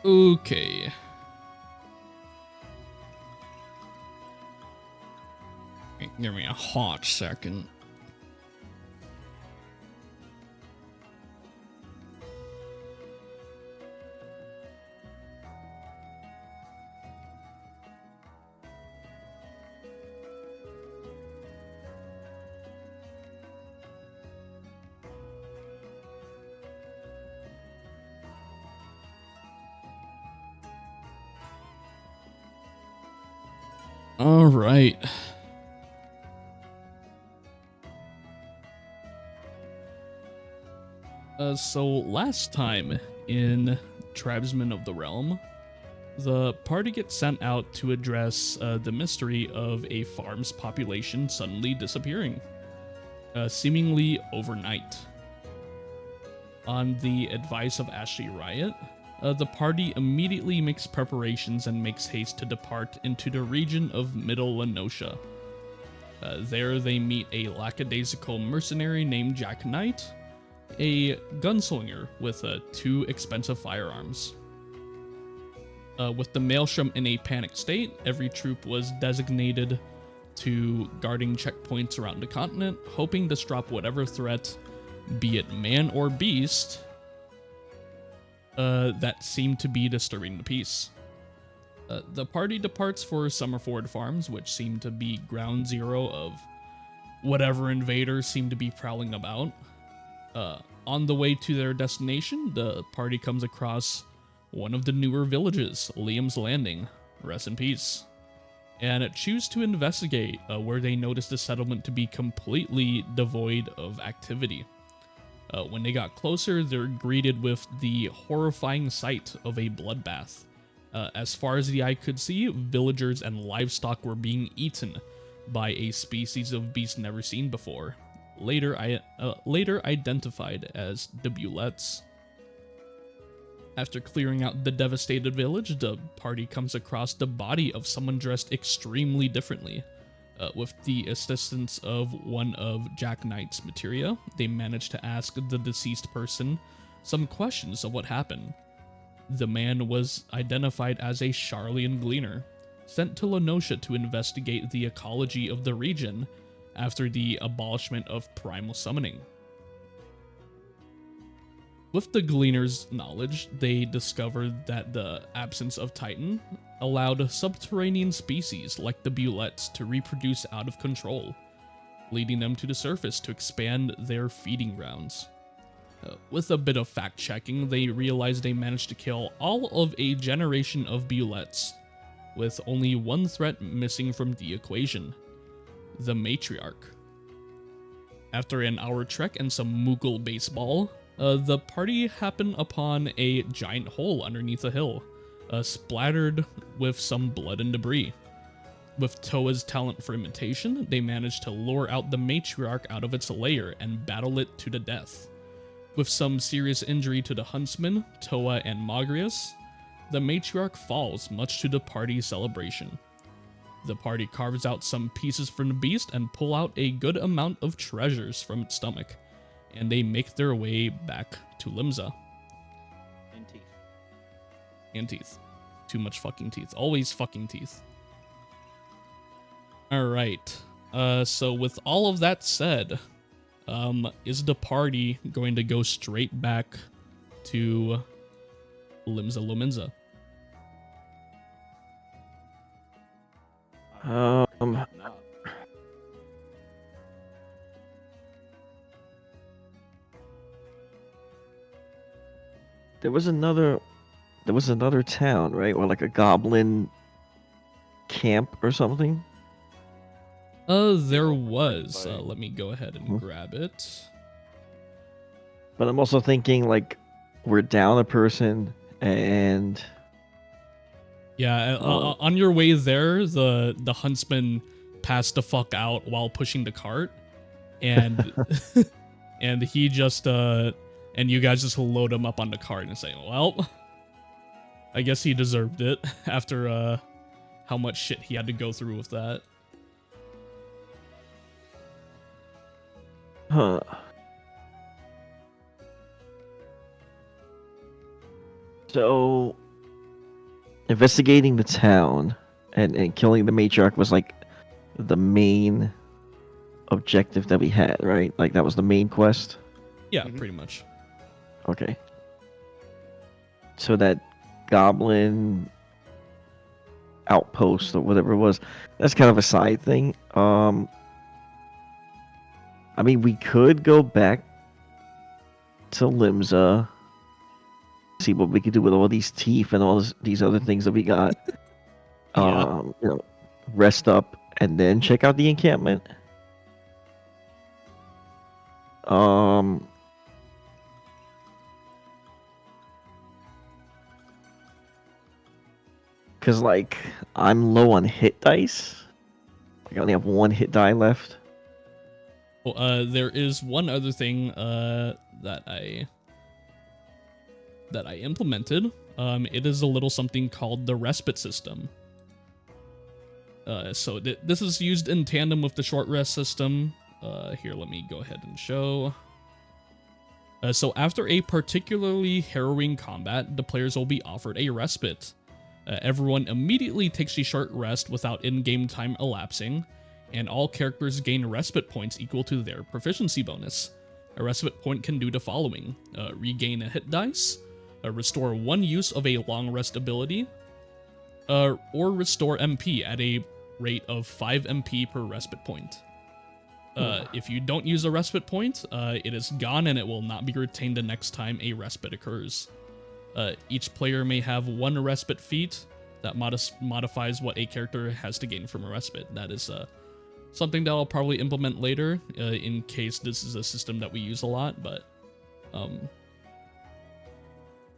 Okay. Give me a hot second. All right. So last time in Tribesmen of the Realm, the party gets sent out to address the mystery of a farm's population suddenly disappearing, seemingly overnight. On the advice of Ashley Riot, the party immediately makes preparations and makes haste to depart into the region of Middle Lenosha. There they meet a lackadaisical mercenary named Jack Knight, a gunslinger with 2 expensive firearms. With the Maelstrom in a panicked state, every troop was designated to guarding checkpoints around the continent, hoping to stop whatever threat, be it man or beast, that seemed to be disturbing the peace. The party departs for Summerford Farms, which seem to be ground zero of whatever invaders seem to be prowling about. On the way to their destination, the party comes across one of the newer villages, Liam's Landing, rest in peace, and choose to investigate, where they notice the settlement to be completely devoid of activity. When they got closer, they're greeted with the horrifying sight of a bloodbath. As far as the eye could see, villagers and livestock were being eaten by a species of beast never seen before, later identified as the Bulettes. After clearing out the devastated village, the party comes across the body of someone dressed extremely differently. With the assistance of one of Jack Knight's materia, they manage to ask the deceased person some questions of what happened. The man was identified as a Charlian Gleaner, sent to Lenosha to investigate the ecology of the region after the abolishment of primal summoning. With the Gleaner's knowledge, they discovered that the absence of Titan allowed subterranean species like the Bulettes to reproduce out of control, leading them to the surface to expand their feeding grounds. With a bit of fact-checking, they realized they managed to kill all of a generation of Bulettes, with only one threat missing from the equation: the matriarch. After an hour trek and some Moogle baseball, the party happened upon a giant hole underneath a hill, splattered with some blood and debris. With Toa's talent for imitation, they managed to lure out the matriarch out of its lair and battle it to the death. With some serious injury to the huntsman, Toa and Magrius, the matriarch falls, much to the party's celebration. The party carves out some pieces from the beast and pull out a good amount of treasures from its stomach, and they make their way back to Limsa. And teeth. And teeth. Too much fucking teeth. Always fucking teeth. Alright. So with all of that said, is the party going to go straight back to Limsa Lominsa? No. There was another town, right? Or like a goblin camp or something. There was. Let me go ahead and grab it. But I'm also thinking like we're down a person and Yeah, on your way there, the huntsman passed the fuck out while pushing the cart, and and he just and you guys just load him up on the cart and say, well, I guess he deserved it after how much shit he had to go through with that. huh. So investigating the town and killing the matriarch was like the main objective that we had, right? Like that was the main quest. Yeah, Mhm. pretty much. Okay. So that goblin outpost or whatever it was, that's kind of a side thing. I mean, we could go back to Limsa, see what we could do with all these teeth and these other things that we got. Yeah. You know, rest up and then check out the encampment. Um, Cause like I'm low on hit dice. Like, I only have one hit die left. Well, there is one other thing that I implemented. It is a little something called the respite system. So this is used in tandem with the short rest system. Here, let me go ahead and show. So after a particularly harrowing combat, the players will be offered a respite. Everyone immediately takes a short rest without in-game time elapsing, and all characters gain respite points equal to their proficiency bonus. A respite point can do the following: regain a hit dice, restore one use of a long rest ability, or restore MP at a rate of 5 MP per respite point. If you don't use a respite point, it is gone and it will not be retained the next time a respite occurs. Each player may have one respite feat that modifies what a character has to gain from a respite. That is something that I'll probably implement later in case this is a system that we use a lot, but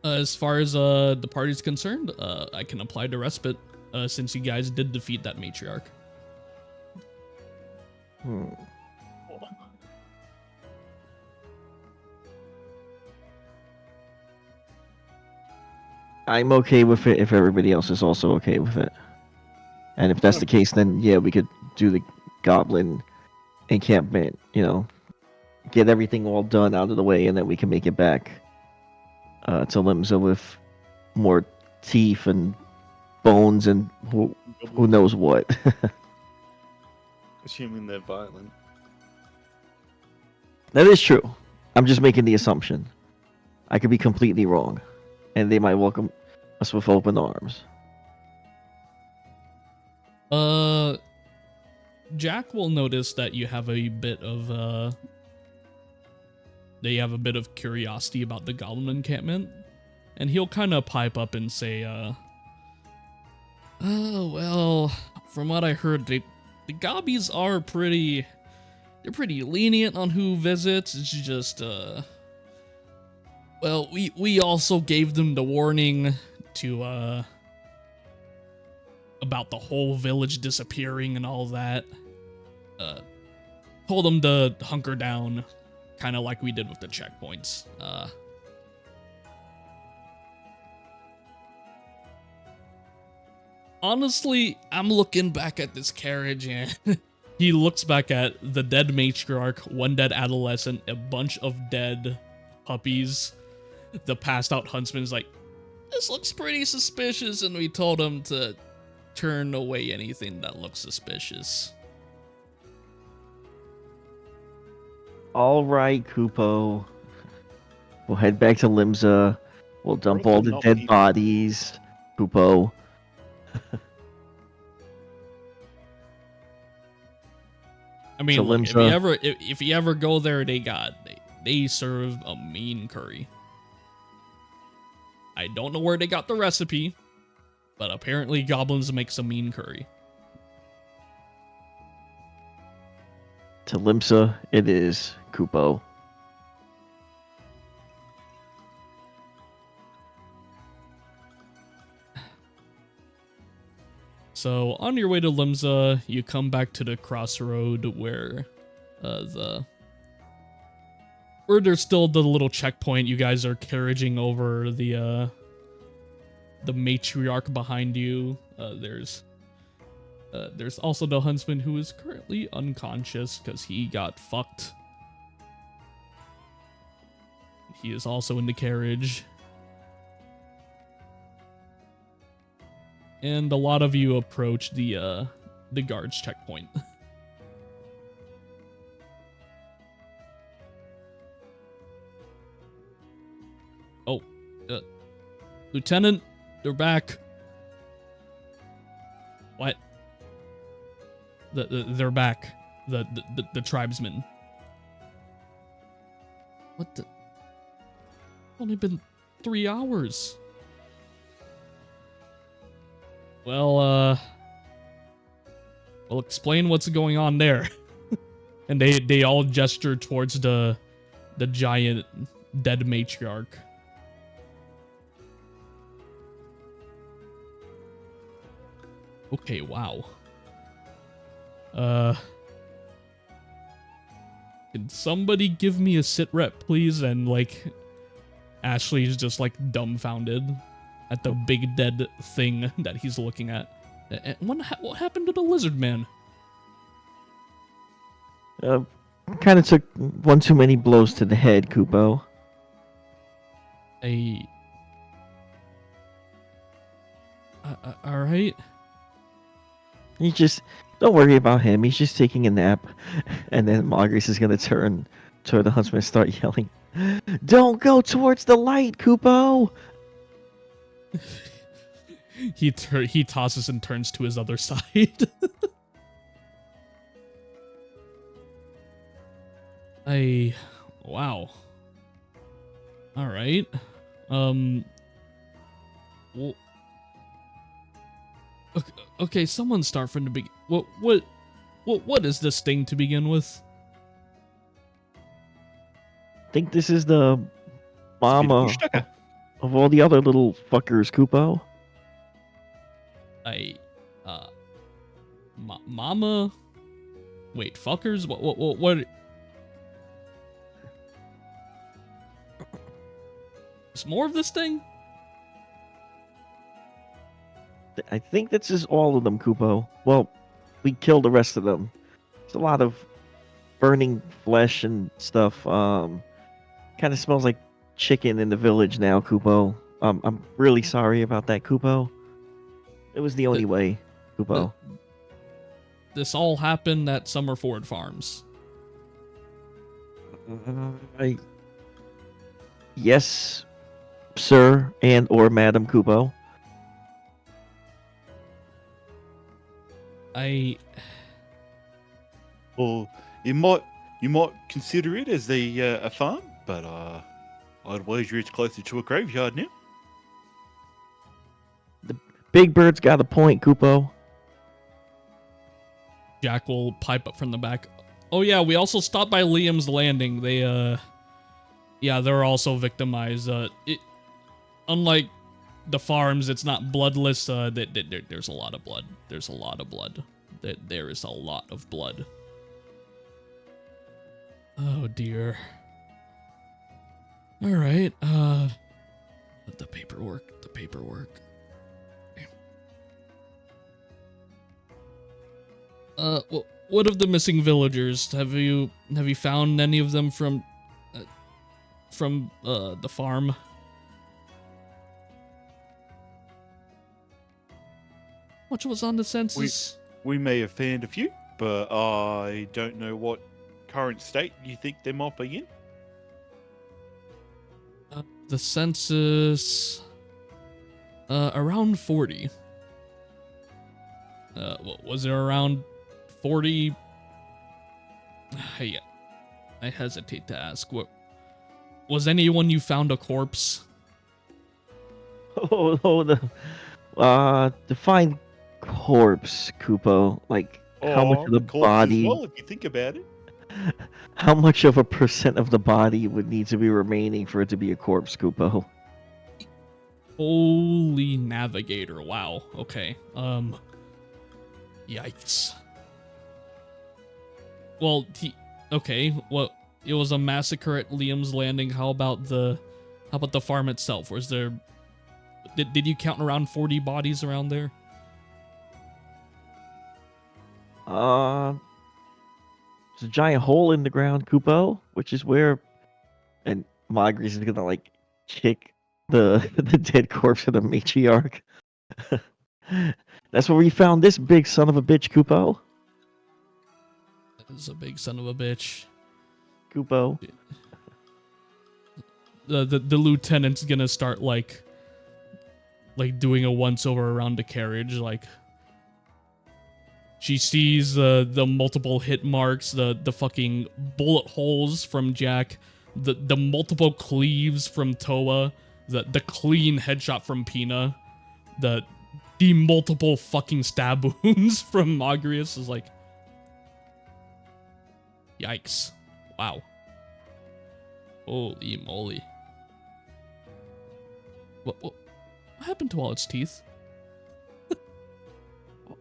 as far as the party's concerned, I can apply the respite since you guys did defeat that matriarch. I'm okay with it if everybody else is also okay with it. And if that's the case, then yeah, we could do the goblin encampment, you know, get everything all done out of the way, and then we can make it back to Limsa with more teeth and bones and who knows what. Assuming they're violent. That is true. I'm just making the assumption. I could be completely wrong, and they might welcome us with open arms. Jack will notice that you have a bit of they have a bit of curiosity about the goblin encampment, and he'll kind of pipe up and say, "Oh well, from what I heard, the gobbies are pretty lenient on who visits. It's just well, we also gave them the warning to about the whole village disappearing and all that. Told them to hunker down, kind of like we did with the checkpoints. Honestly, I'm looking back at this carriage and he looks back at the dead matriarch, one dead adolescent, a bunch of dead puppies. The passed out huntsman is like, this looks pretty suspicious, and we told him to turn away anything that looks suspicious. All right, Kupo. We'll head back to Limsa. We'll dump What if all they're the not dead people? bodies. Kupo. I mean, So look, Limsa- if you ever go there, they serve a mean curry. I don't know where they got the recipe, but apparently goblins make some mean curry. To Limsa, it is Kupo. So on your way to Limsa, you come back to the crossroad where where there's still the little checkpoint. You guys are carriaging over the matriarch behind you. There's also the huntsman who is currently unconscious because he got fucked. He is also in the carriage. and a lot of you approach the guards checkpoint. Oh, Lieutenant, they're back. What? They're back. The tribesmen. What the? Only been 3 hours. Well, explain what's going on there. And they all gesture towards the giant dead matriarch. Okay, wow. Can somebody give me a sit rep, please? And like, Ashley's just like dumbfounded at the big dead thing that he's looking at. And what happened to the lizard man? Kind of took one too many blows to the head, Kupo. All right. He just don't worry about him. He's just taking a nap, and then Margaret is gonna turn toward the huntsman and start yelling, "Don't go towards the light, Kupo!" He tosses and turns to his other side. Wow. All right. Well, okay, someone start from the beginning. What is this thing to begin with? I think this is the mama of all the other little fuckers, Kupo. Mama? Wait, fuckers? What? There's more of this thing? I think this is all of them, Kupo. Well, we killed the rest of them. There's a lot of burning flesh and stuff. Kind of smells like chicken in the village now, Kupo. I'm really sorry about that, Kupo. It was the only way, Kupo. This all happened at Summerford Farms. Yes, sir, and or Madam Kupo. Well, you might consider it as a farm, but I'd wager it's closer to a graveyard now. The big bird's got a point, Kupo. Jack will pipe up from the back. Oh yeah, we also stopped by Liam's Landing. They're also victimized. Unlike the farms, it's not bloodless. There's a lot of blood. There's a lot of blood. There is a lot of blood. Oh dear. All right. The paperwork. What of the missing villagers? Have you found any of them from the farm? What was on the census? We may have found a few, but I don't know what current state you think they might be in. The census, around 40. Was it around 40? I hesitate to ask. What was anyone you found a corpse? Define corpse, Kupo. Like how much of the body? Well, if you think about it. How much of a percent of the body would need to be remaining for it to be a corpse, Kupo? Holy navigator! Wow. Okay. Yikes. Well, okay. Well, it was a massacre at Liam's Landing. How about the farm itself? Was there? Did you count around 40 bodies around there? There's a giant hole in the ground, Kupo, which is where, and Magris is gonna like kick the dead corpse of the matriarch. That's where we found this big son of a bitch, Kupo. That is a big son of a bitch. Kupo. The lieutenant's gonna start like doing a once over around the carriage. Like she sees the multiple hit marks, the fucking bullet holes from Jack, the multiple cleaves from Toa, the clean headshot from Pina, the multiple fucking stab wounds from Magrius. Is like, yikes. Wow. Holy moly. What happened to all its teeth?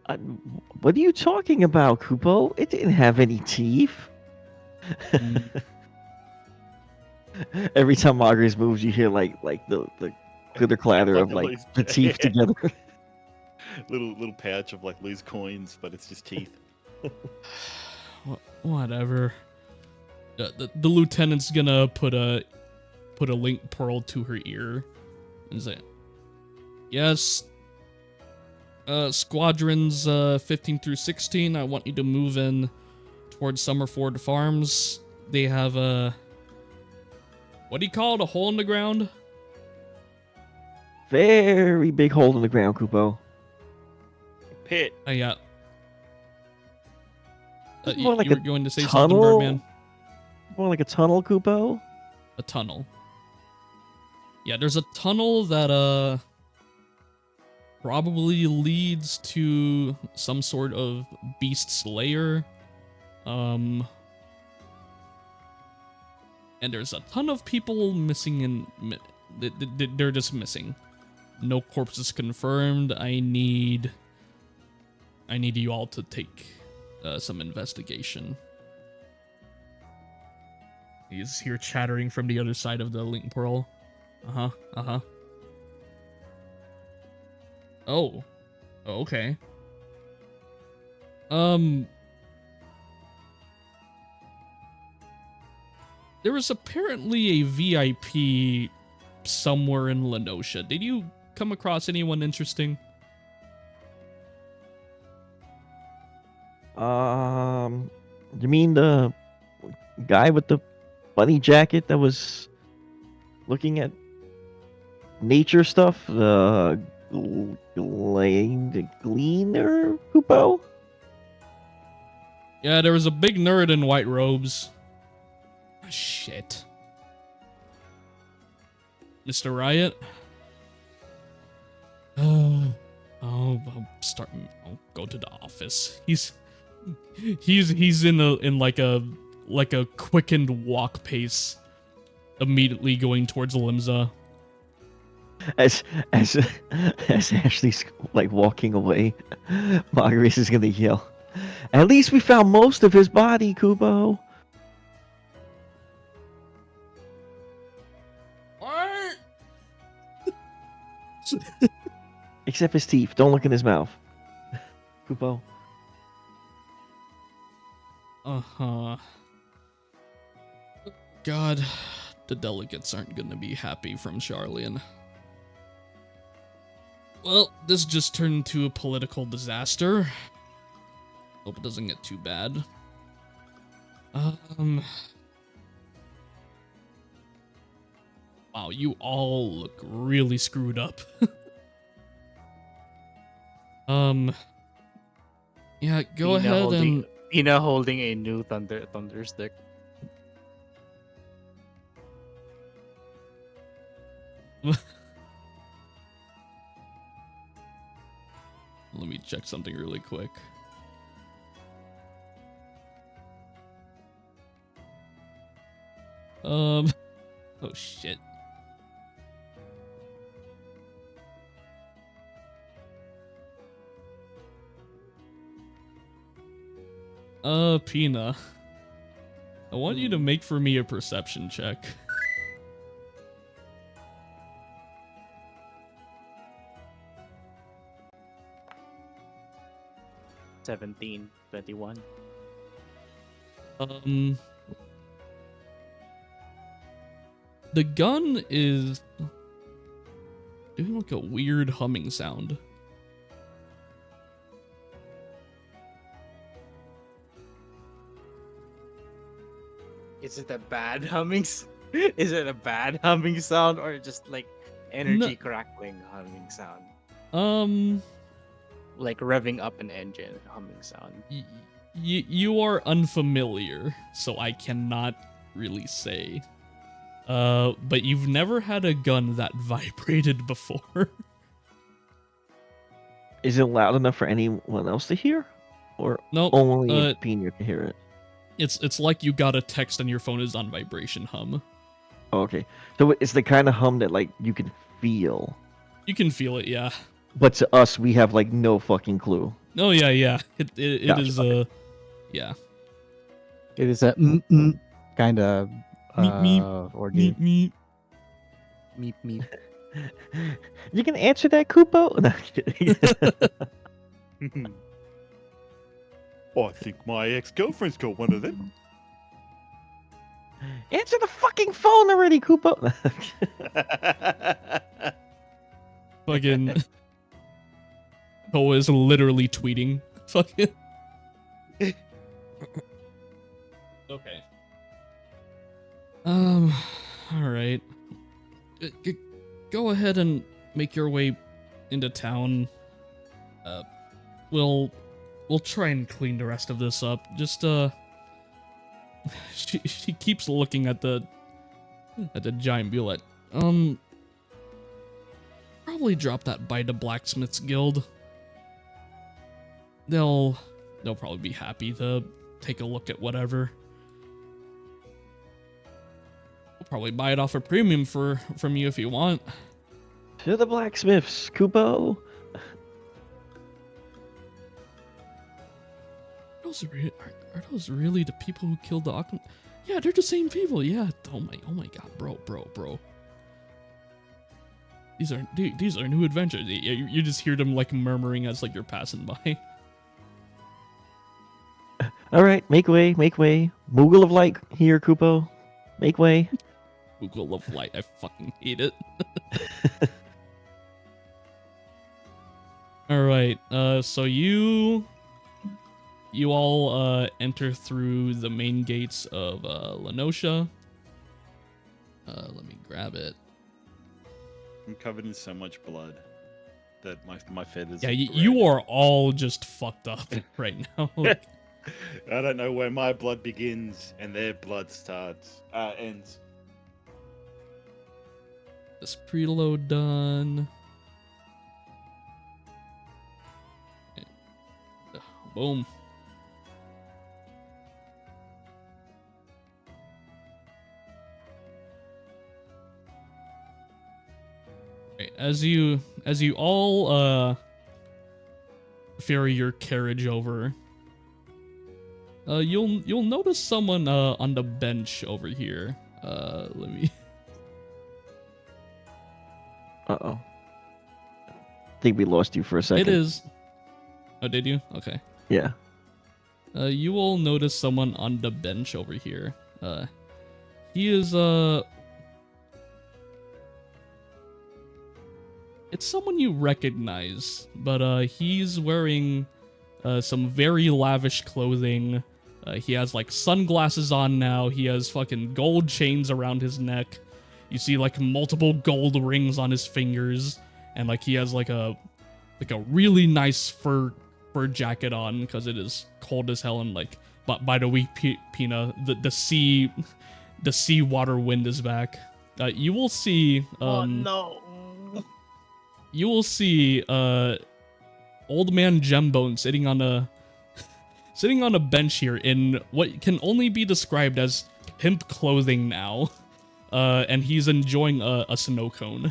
What are you talking about, Kupo? It didn't have any teeth. Every time Margaret moves, you hear like the glitter clatter of like the teeth together. little pouch of like loose coins, but it's just teeth. Whatever. The lieutenant's gonna put a link pearl to her ear and say, "Yes, squadrons 15 through 16. I want you to move in towards Summerford Farms. They have a what do you call it? A hole in the ground? Very big hole in the ground, Kupo. Pit. Yeah. It's You more like were a going to say tunnel? something, Birdman? More like a tunnel, Kupo. A tunnel. Yeah, there's a tunnel that probably leads to some sort of beast's lair. And there's a ton of people missing and they're just missing. No corpses confirmed. I need you all to take some investigation. He's here chattering from the other side of the link pearl. Oh. Okay. There was apparently a VIP somewhere in Lenosha. Did you come across anyone interesting? You mean the guy with the bunny jacket that was looking at nature stuff? The gleaner, Kupo? Yeah, there was a big nerd in white robes. Shit. Mr. Riot? I'll go to the office. He's in like a quickened walk pace, immediately going towards Limza. As Ashley's like walking away, Marguerite is gonna yell, "At least we found most of his body, Kubo." What? Except his teeth. Don't look in his mouth. Kubo. Uh-huh. God, the delegates aren't gonna be happy from Charlian. Well, this just turned into a political disaster. Hope it doesn't get too bad. Wow, you all look really screwed up. Yeah, go ahead and... Tina holding a new thunder stick. Let me check something really quick. Oh shit. Pina. I want you to make for me a perception check. $17, $21. The gun is doing like a weird humming sound. Is it a bad humming? Is it a bad humming sound or just like energy crackling humming sound? Like revving up an engine humming sound. You are unfamiliar, so I cannot really say. But you've never had a gun that vibrated before. Is it loud enough for anyone else to hear, or Nope. only Pina can hear it? It's like you got a text and your phone is on vibration hum. Oh, okay, so it's the kind of hum that like you can feel, You can feel it, yeah. but to us we have like no fucking clue. Oh yeah. It Gotcha, is okay. yeah. It is a kind of Meep, ordeal. Meep. Meep meep. You can answer that, Kupo? No, I'm kidding. I think my ex-girlfriend's got one of them. Answer the fucking phone already, Kupo. Fucking Cole is literally tweeting. Fucking okay. Alright. Go ahead and make your way into town. We'll try and clean the rest of this up. Just she keeps looking at the giant bullet. Probably drop that by the blacksmith's guild. They'll probably be happy to take a look at whatever. We'll probably buy it off a premium from you if you want. To the blacksmiths, Kupo. Are those really the people who killed the Auckland? Yeah, they're the same people. Yeah. Oh my god, bro. These are new adventures. You just hear them like murmuring as like you're passing by. All right, make way. Moogle of light here, Kupo. Make way. Google of light. I fucking hate it. All right. So you all enter through the main gates of Lenosha. Let me grab it. I'm covered in so much blood that my feathers. Yeah, are you red. are all just fucked up right now. Like, I don't know where my blood begins and their blood ends. this preload done. Okay. Boom. Right, as you all ferry your carriage over, you'll notice someone on the bench over here. Let me. Uh-oh. Think we lost you for a second. It is. Oh, did you? Okay. Yeah. You will notice someone on the bench over here. He is it's someone you recognize, but he's wearing some very lavish clothing. He has like sunglasses on now. He has fucking gold chains around his neck. You see like multiple gold rings on his fingers, and like he has like a really nice fur jacket on because it is cold as hell. And like, but by the way, Pina, the sea water wind is back. You will see. Oh no. You will see old man Gembone sitting on a bench here in what can only be described as pimp clothing now, and he's enjoying a snow cone.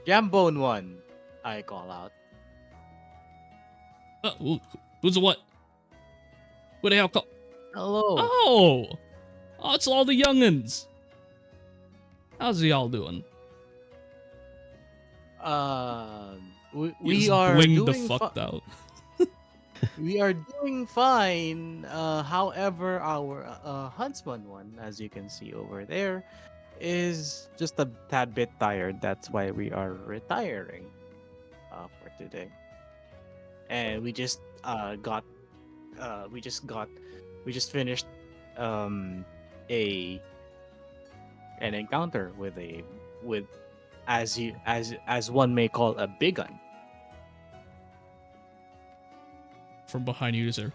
Jambone one, I call out. Who's the what? Who the hell call? Hello. Oh, it's all the youngins. How's y'all doing? We He's are blinged the doing fucked out. we are doing fine. However, our huntsman one, as you can see over there, is just a tad bit tired. That's why we are retiring for today. and we just finished a an encounter with as one may call a big gun. From behind you, sir.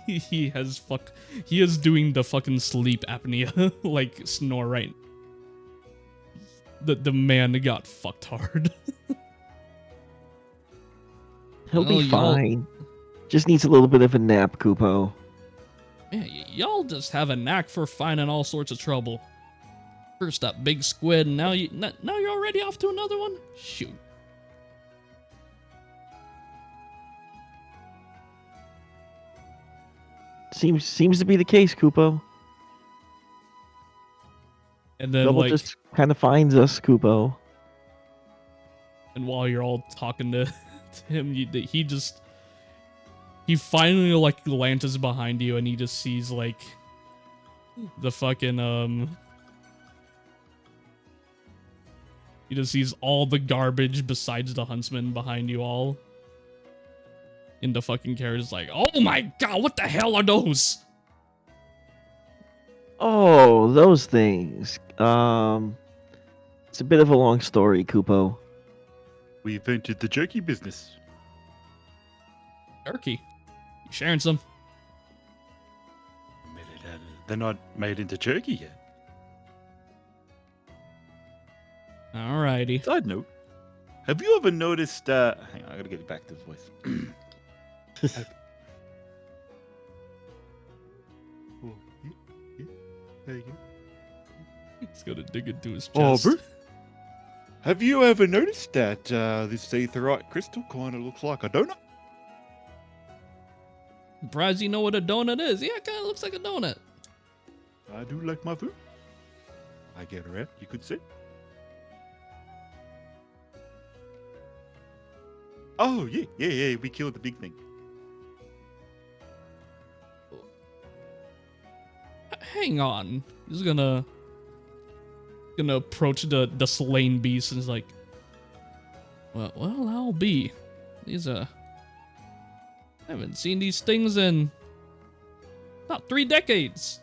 He is doing the fucking sleep apnea like snore right. The man got fucked hard. He'll Well, be y'all- fine. Just needs a little bit of a nap, Kupo. Man, y'all just have a knack for finding all sorts of trouble. First up, big squid, and now you're already off to another one? Shoot. Seems to be the case, Kupo. And then Double like just kind of finds us, Kupo. and while you're all talking to him, he finally like glances behind you and he just sees like the fucking he just sees all the garbage besides the huntsman behind you all. In the fucking carriage, like, oh my god, what the hell are those? Oh, those things. It's a bit of a long story, Kupo. We've entered the jerky business. Turkey. You sharing some? They're not made into jerky yet. Alrighty. Side note, have you ever noticed, hang on, I gotta get back to the voice. Oh, yeah, there you go. He's gonna dig into his Oh, chest. Bert, have you ever noticed that this aetherite crystal kind of looks like a donut? Surprised you know what a donut is. Yeah, it kind of looks like a donut. I do like my food. I get around, you could say. Oh, yeah, we killed the big thing. Hang on. He's gonna approach the slain beast and is like, well, I'll be. These I haven't seen these things in about 3 decades.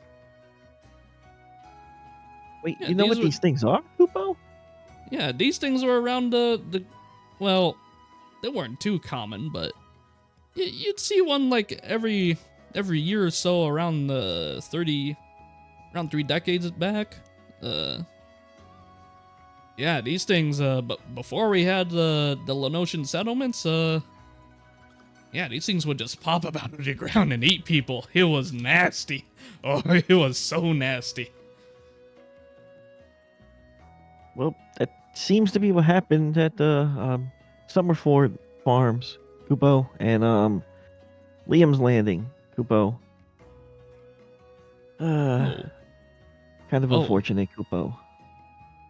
Wait, Yeah, you know these what were- these things are, Kupo? Yeah, these things were around the well, they weren't too common, but you'd see one like every year or so around around 3 decades back. Yeah, these things but before we had the Lenosian settlements, yeah, these things would just pop up out of the ground and eat people. It was nasty. Oh, it was so nasty. Well, that seems to be what happened at the Summerford Farms, Kupo, and Liam's Landing, Kupo. Oh. Kind of Oh. unfortunate, Kupo.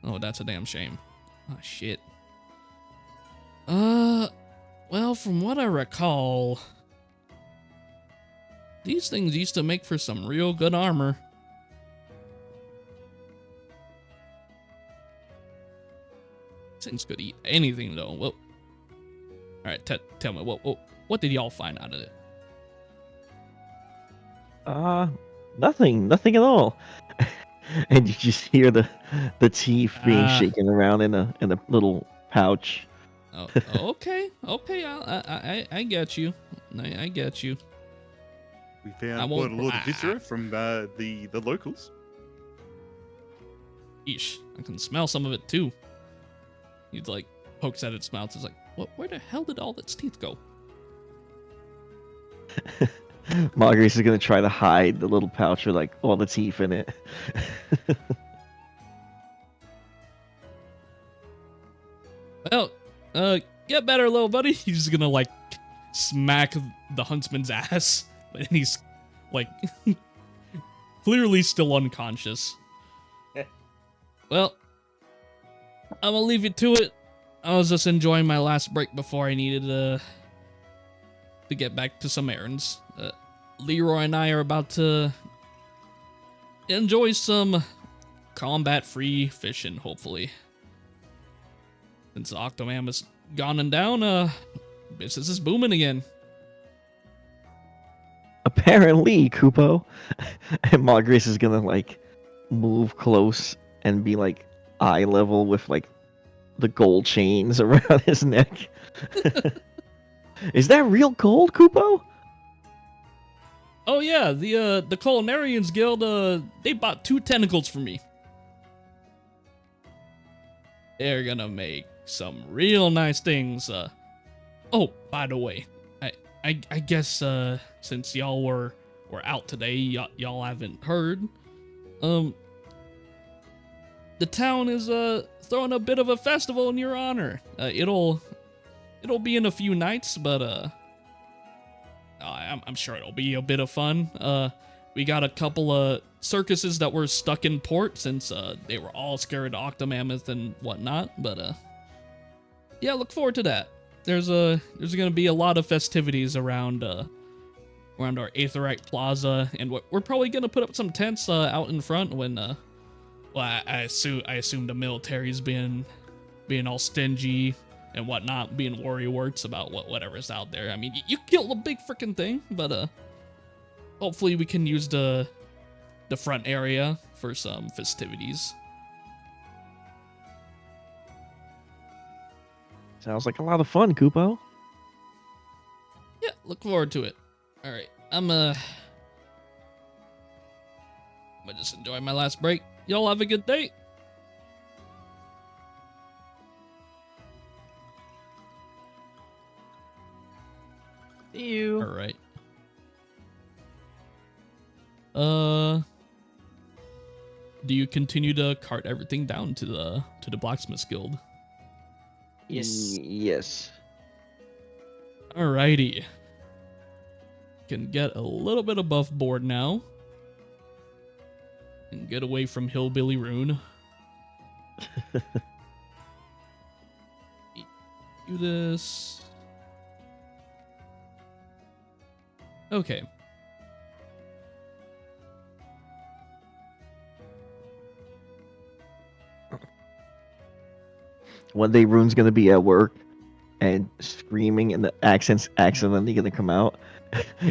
Oh, that's a damn shame. Oh, shit. Well, from what I recall, these things used to make for some real good armor. These things could eat anything, though. Well, all right, tell me, what did y'all find out of it? Nothing at all. And you just hear the teeth being Ah. shaken around in a little pouch. Oh, okay, I get you. I get you. We I found won't- quite a lot of viscera from the locals. Eesh, I can smell some of it too. He's like pokes at its mouth. He's like, where the hell did all its teeth go? Marguerite is gonna try to hide the little pouch with like all the teeth in it. Well, get better, little buddy. He's just gonna like smack the huntsman's ass, and he's like clearly still unconscious. Well, I'm gonna leave you to it. I was just enjoying my last break before I needed to get back to some errands. Leroy and I are about to enjoy some combat-free fishing, hopefully. since Octomam is gone and down, business is booming again. Apparently, Kupo. And Mogris is gonna like move close and be like eye level with like the gold chains around his neck. Is that real gold, Kupo? Oh yeah, the Culinarians Guild, they bought 2 tentacles from me. They're gonna make some real nice things. Oh, by the way, I guess since y'all were out today, y'all haven't heard. The town is throwing a bit of a festival in your honor. It'll be in a few nights, but I'm sure it'll be a bit of fun. We got a couple of circuses that were stuck in port since they were all scared of Octomammoth and whatnot. But yeah, look forward to that. There's gonna be a lot of festivities around our Aetherite Plaza, and we're probably gonna put up some tents out in front when well, I assume the military's being all stingy and whatnot, being worrywart about whatever's out there. I mean, you killed a big freaking thing, but hopefully we can use the front area for some festivities. Sounds like a lot of fun, Kupo. Yeah, look forward to it. All right, I'm gonna just enjoy my last break. Y'all have a good day. See you. All right. Do you continue to cart everything down to the Blacksmith's Guild? Yes. Yes. Alrighty. Can get a little bit above board now. And get away from Hillbilly Rune. Do this. Okay. One day Rune's gonna be at work and screaming, and the accent's accidentally gonna come out.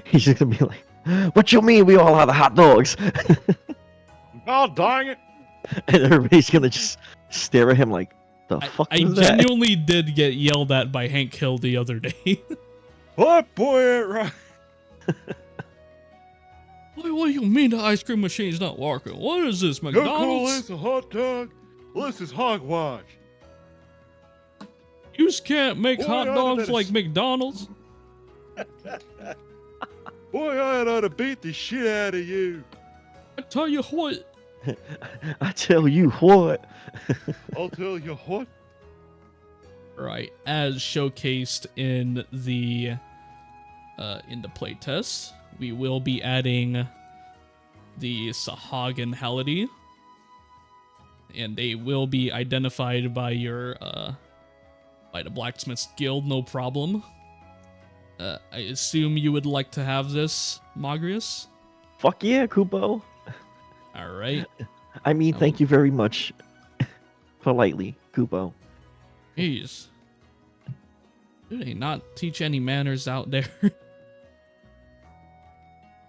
He's just gonna be like, "What you mean we all have the hot dogs?" God dang it! And everybody's gonna just stare at him like, "The fuck I was that?" genuinely did get yelled at by Hank Hill the other day. What boy ain't right? What do you mean the ice cream machine's not working? What is this, You call McDonald's? this a hot dog? Well, this is hogwash. You just can't make Boy, hot I dogs better like s- McDonald's. Boy, I ought to beat the shit out of you. I tell you what, I tell you what. I'll tell you what. right, as showcased in the playtest, we will be adding the Sahagin Halidi, and they will be identified by your by the Blacksmith's Guild, no problem. I assume you would like to have this, Magrius? Fuck yeah, Kupo. All right. I mean, thank you very much. Politely, Kupo. Jeez. Do they not teach any manners out there?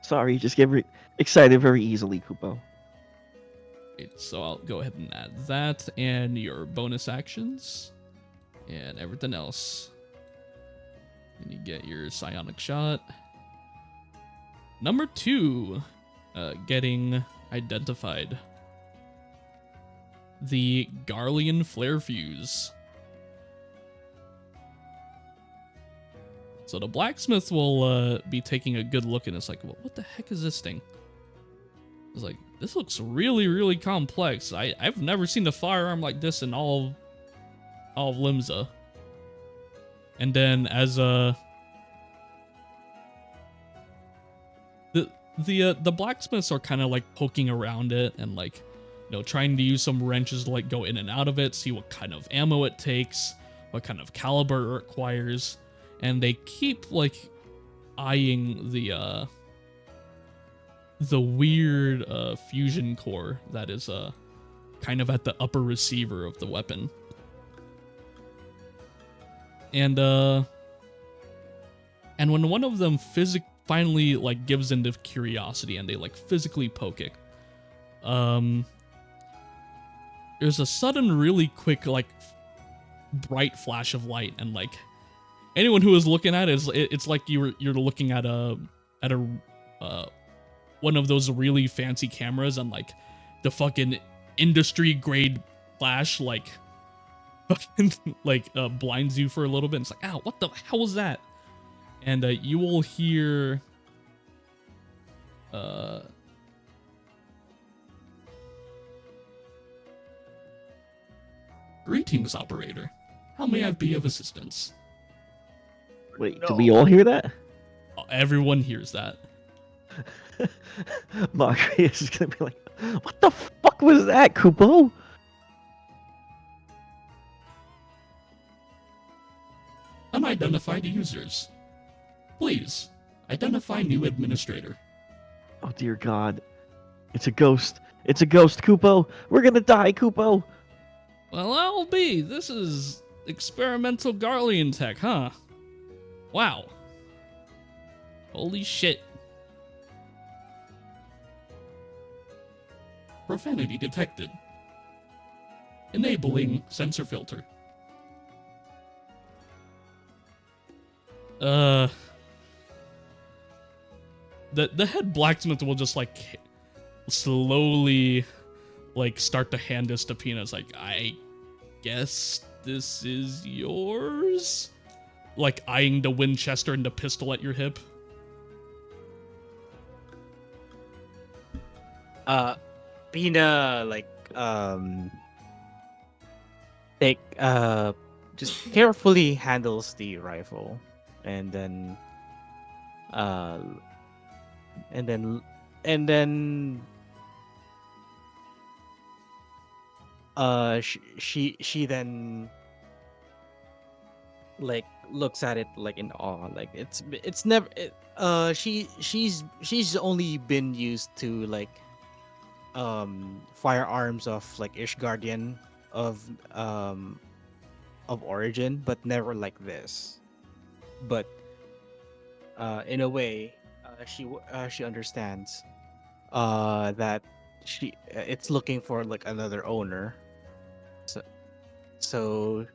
Sorry, just get excited very easily, Kupo. Right, so I'll go ahead and add that and your bonus actions and everything else. And you get your psionic shot. Number 2, getting identified. The Garlean Flare Fuse. So the blacksmith will be taking a good look, and it's like, what the heck is this thing? It's like, this looks really, really complex. I've never seen a firearm like this in all of Limsa. And then as the blacksmiths are kind of like poking around it and like, you know, trying to use some wrenches to like go in and out of it, see what kind of ammo it takes, what kind of caliber it requires, and they keep like eyeing the weird fusion core that is kind of at the upper receiver of the weapon. And when one of them finally like gives into curiosity and they like physically poke it, there's a sudden, really quick, like bright flash of light, and like anyone who is looking at it, it's like you're looking at a one of those really fancy cameras, and like the fucking industry grade flash like fucking like blinds you for a little bit. And it's like, ow, what the hell was that? And you will hear greetings, operator. How may I be of assistance? Wait, do we all hear that? Everyone hears that. Marjorie is gonna be like, what the fuck was that, Kupo? Unidentified users. Please, identify new administrator. Oh dear God. It's a ghost. It's a ghost, Kupo. We're gonna die, Kupo. Well, I'll be. This is experimental Garlean tech, huh? Wow. Holy shit. Profanity detected. Enabling sensor filter. The head blacksmith will just like slowly like start to hand this to Pina. It's like, I guess this is yours? Like eyeing the Winchester and the pistol at your hip. Pina just carefully handles the rifle, and then she then like looks at it like in awe. Like it's never she's only been used to like firearms of like Ishgardian of origin, but never like this. But in a way, she understands that it's looking for like another owner. So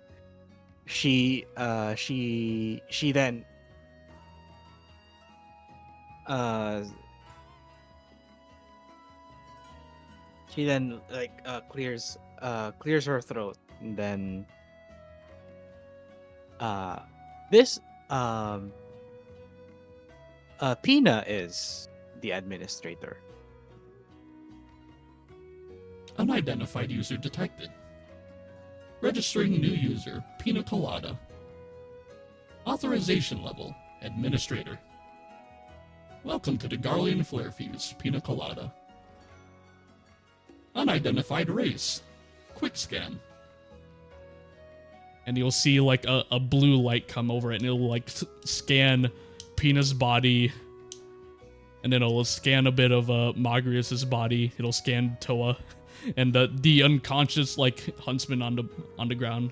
she then clears her throat, and then this Pina is the administrator. Unidentified user detected. Registering new user, Pina Colada. Authorization level, administrator. Welcome to the Garlean Flare Fuse, Pina Colada. Unidentified race, quick scan. And you'll see like a blue light come over it, and it'll like scan Pina's body, and then it'll scan a bit of Magrius's body. It'll scan Toa, and the unconscious like huntsman on the ground.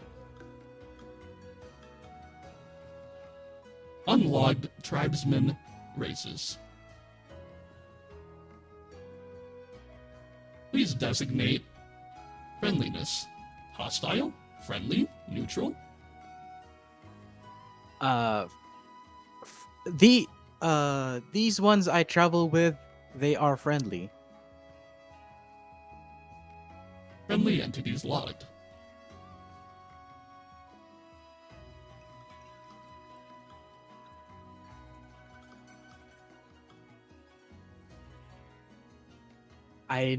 Unlogged tribesmen races. Please designate friendliness. Hostile, friendly, neutral. These ones I travel with, they are friendly. Friendly entities logged. I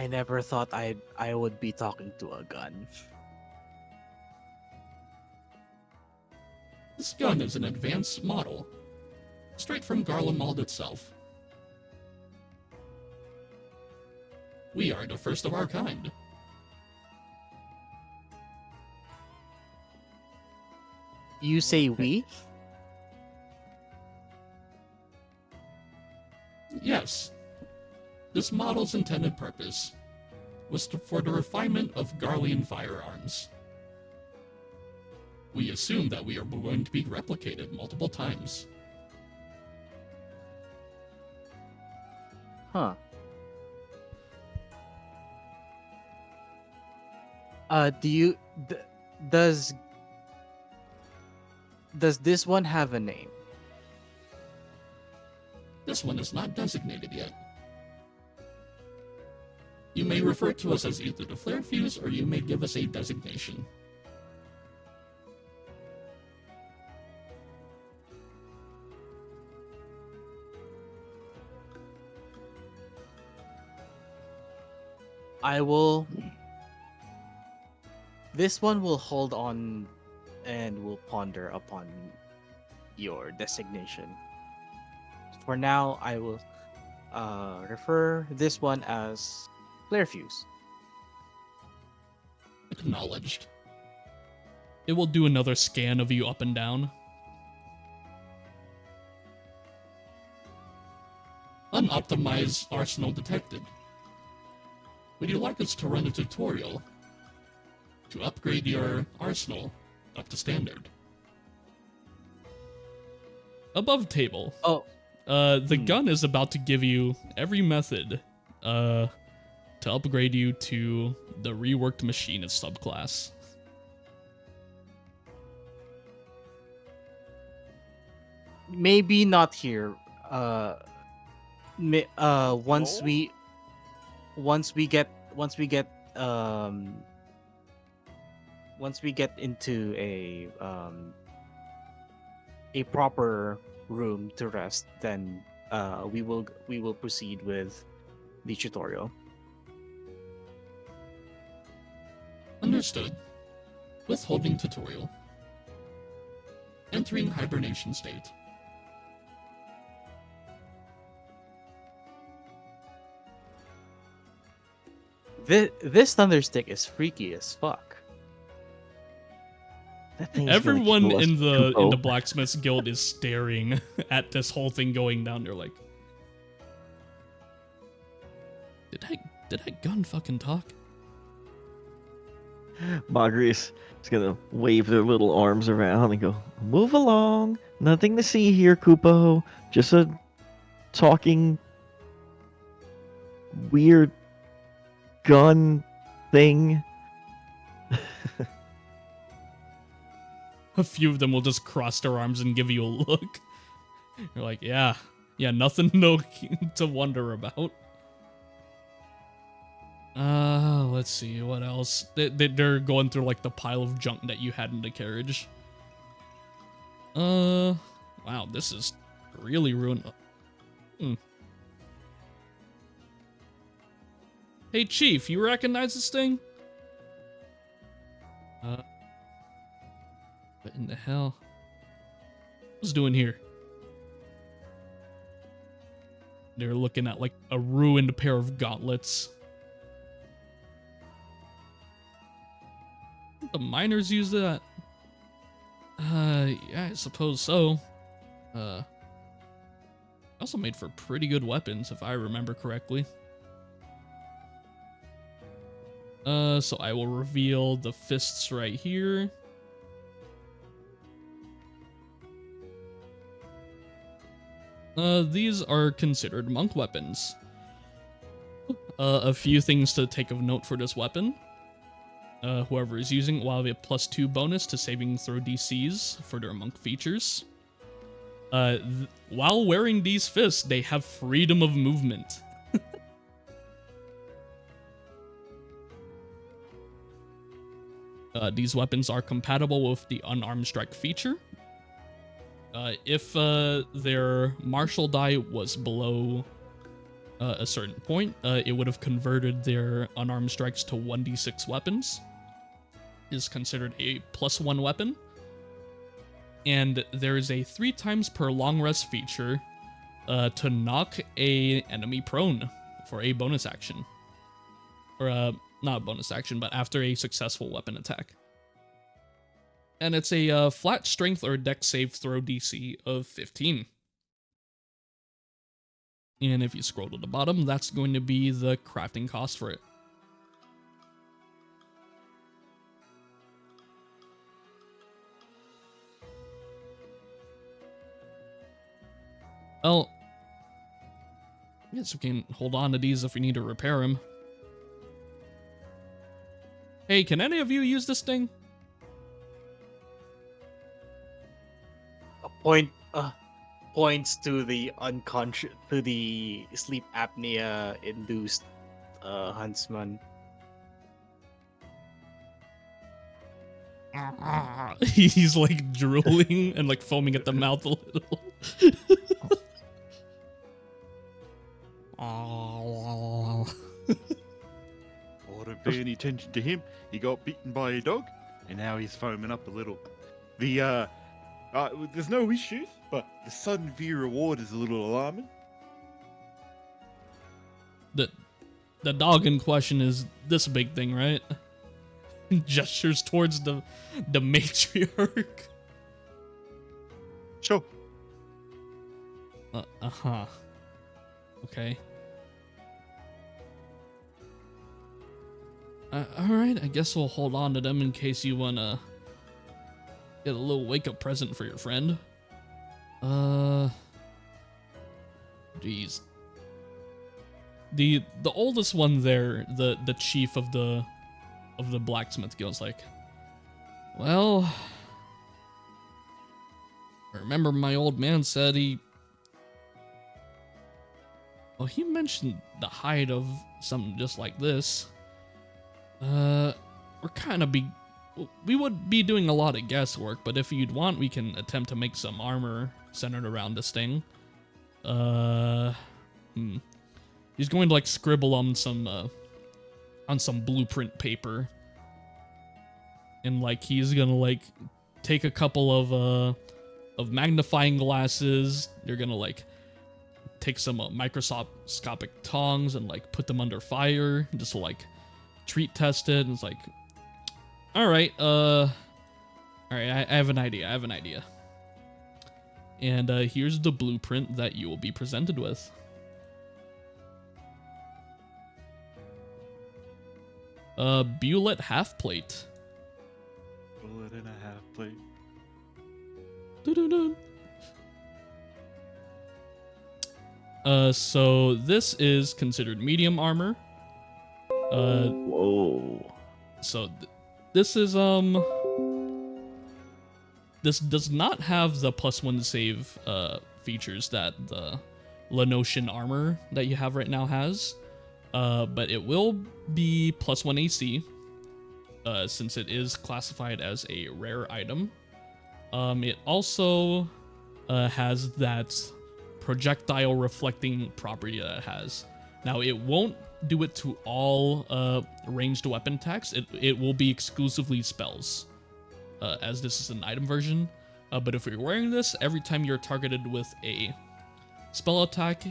never thought I would be talking to a gun. This gun is an advanced model, straight from Garlemald itself. We are the first of our kind. You say we? Yes. This model's intended purpose was for the refinement of Garlean firearms. We assume that we are going to be replicated multiple times. Huh. Do you does this one have a name? This one is not designated yet. You may refer to us as either the Flare Fuse, or you may give us a designation. I will. This one will hold on and will ponder upon your designation. For now, I will refer this one as Flare Fuse. Acknowledged. It will do another scan of you up and down. Unoptimized arsenal detected. Would you like us to run a tutorial to upgrade your arsenal up to standard? Above table. Oh, The gun is about to give you every method to upgrade you to the reworked machinist subclass. maybe not here. Once No? we once we get into a proper room to rest, then we will proceed with the tutorial. Understood. Withholding tutorial. Entering hibernation state. This thunderstick is freaky as fuck. That thing's gonna Everyone kill us, in the Kupo. blacksmith's guild is staring at this whole thing going down. They're like, did that gun fucking talk? Magrius is gonna wave their little arms around and go, "Move along. Nothing to see here, Kupo. Just a talking weird gun thing." A few of them will just cross their arms and give you a look. You're like, yeah, nothing to wonder about. Let's see, what else? They're going through, like, the pile of junk that you had in the carriage. Wow, this is really ruined. Hey, Chief, you recognize this thing? What in the hell? What's doing here? They're looking at, like, a ruined pair of gauntlets. The miners use that? Yeah, I suppose so. Also made for pretty good weapons, if I remember correctly. So I will reveal the fists right here. These are considered monk weapons. A few things to take of note for this weapon. Whoever is using it will have a +2 bonus to saving throw DCs for their monk features. While wearing these fists, they have freedom of movement. These weapons are compatible with the unarmed strike feature. If their martial die was below a certain point, it would have converted their unarmed strikes to 1d6 weapons. Is considered a +1 weapon. And there is a 3 times per long rest feature to knock a enemy prone for a bonus action. Or not bonus action, but after a successful weapon attack. And it's a flat strength or dex save throw DC of 15. And if you scroll to the bottom, that's going to be the crafting cost for it. Well, I guess we can hold on to these if we need to repair them. Hey, can any of you use this thing? A points to the unconscious, to the sleep apnea induced huntsman. He's like drooling and like foaming at the mouth a little. Oh, don't pay any attention to him. He got bitten by a dog, and now he's foaming up a little. There's no issues, but the sudden view reward is a little alarming. The dog in question is this big thing, right? Gestures towards the matriarch. Sure. Uh-huh. Okay. Alright, I guess we'll hold on to them in case you wanna get a little wake-up present for your friend. Jeez. The oldest one there, the chief of the blacksmith guild's like, well, I remember my old man said he mentioned the height of something just like this. We would be doing a lot of guesswork, but if you'd want, we can attempt to make some armor centered around this thing. He's going to like scribble on some blueprint paper, and like he's gonna like take a couple of magnifying glasses. You're gonna like take some microscopic tongs and like put them under fire just to like treat test it. And it's like, all right, I have an idea. And here's the blueprint that you will be presented with. Bullet half plate. Bullet and a half plate. Doo-doo-doo. So this is considered medium armor. Whoa. So this is this does not have the +1 save features that the Lenosian armor that you have right now has. But it will be +1 AC, since it is classified as a rare item. It also has that projectile reflecting property that it has. Now, it won't do it to all ranged weapon attacks. It will be exclusively spells, as this is an item version. But if you're wearing this, every time you're targeted with a spell attack,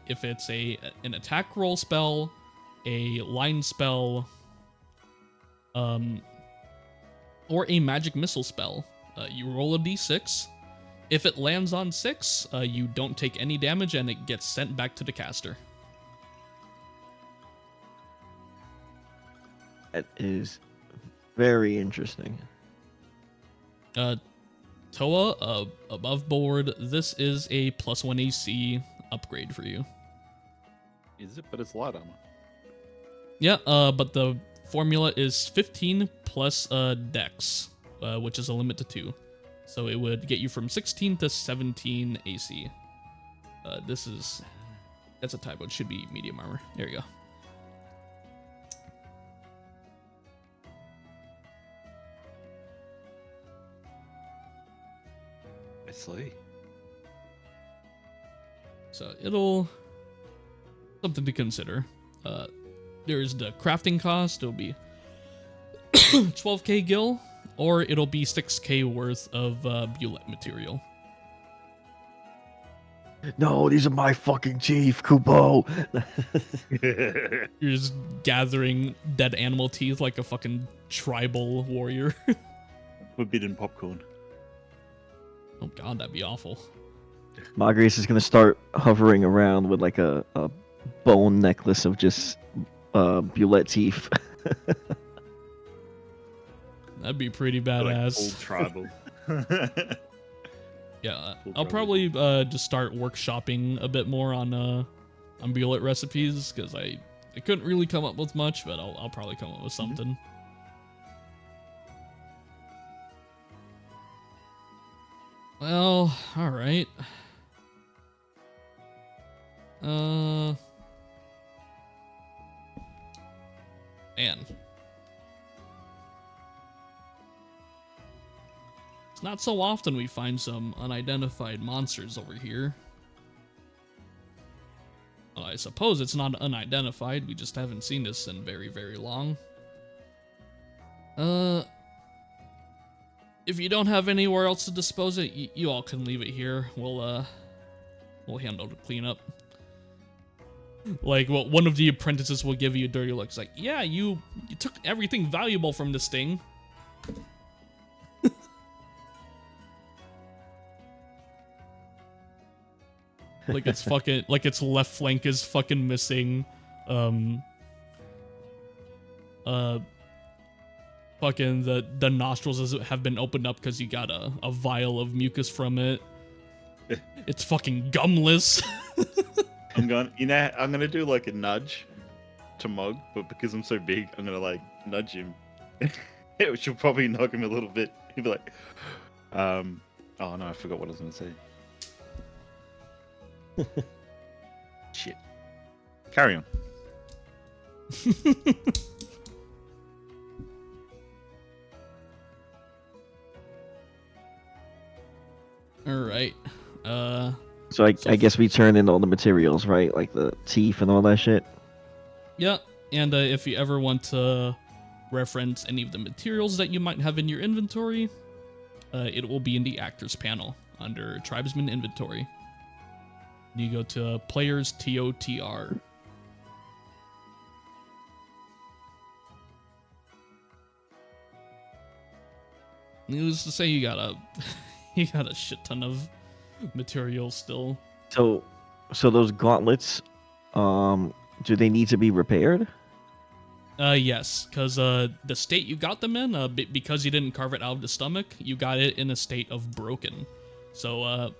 if it's an attack roll spell, a line spell, or a magic missile spell, you roll a d6. If it lands on 6, you don't take any damage and it gets sent back to the caster. That is very interesting. Toa, above board, this is a +1 AC upgrade for you. Is it? But it's light armor. Yeah, but the formula is 15 plus Dex, which is a limit to 2. So it would get you from 16 to 17 AC. That's a typo. It should be medium armor. There you go. I see. So it'll something to consider. There's the crafting cost. It'll be 12k gil, or it'll be 6k worth of bullet material. No, these are my fucking teeth, Kupo. You're just gathering dead animal teeth like a fucking tribal warrior. Forbidden popcorn. Oh god, that'd be awful. Marguerite is gonna start hovering around with like a bone necklace of just bullet teeth. That'd be pretty Like badass. old tribal. Yeah, We'll I'll probably just start workshopping a bit more on bullet recipes because I couldn't really come up with much, but I'll probably come up with something. Well, all right. Man. It's not so often we find some unidentified monsters over here. Well, I suppose it's not unidentified, we just haven't seen this in very, very long. If you don't have anywhere else to dispose it, you all can leave it here. We'll handle the cleanup. Like, well, one of the apprentices will give you a dirty look. It's like, yeah, you took everything valuable from this thing. Like it's fucking, like its left flank is fucking missing. Fucking the nostrils have been opened up because you got a vial of mucus from it. It's fucking gumless. I'm gonna do like a nudge to Mog, but because I'm so big, I'm gonna like nudge him. Which will probably knock him a little bit. He'll be like, oh no, I forgot what I was gonna say. Shit. Carry on. All right. So I guess we turn in all the materials, right? Like the teeth and all that shit. Yeah, and if you ever want to reference any of the materials that you might have in your inventory, it will be in the actors panel under Tribesmen inventory. You go to players TOTR. Needless to say, you got a shit ton of materials still. So those gauntlets, do they need to be repaired? Yes, because the state you got them in, because you didn't carve it out of the stomach, you got it in a state of broken. So,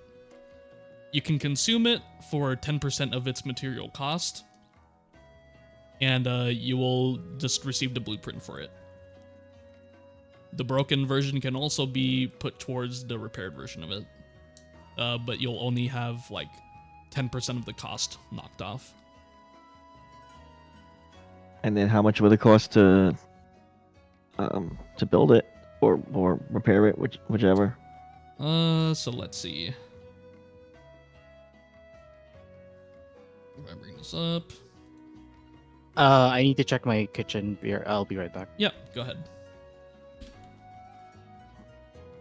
you can consume it for 10% of its material cost, and you will just receive the blueprint for it. The broken version can also be put towards the repaired version of it, but you'll only have like 10% of the cost knocked off. And then how much would it cost to build it or repair it, whichever? So let's see. If I bring this up. I need to check my kitchen beer. I'll be right back. Yeah, go ahead.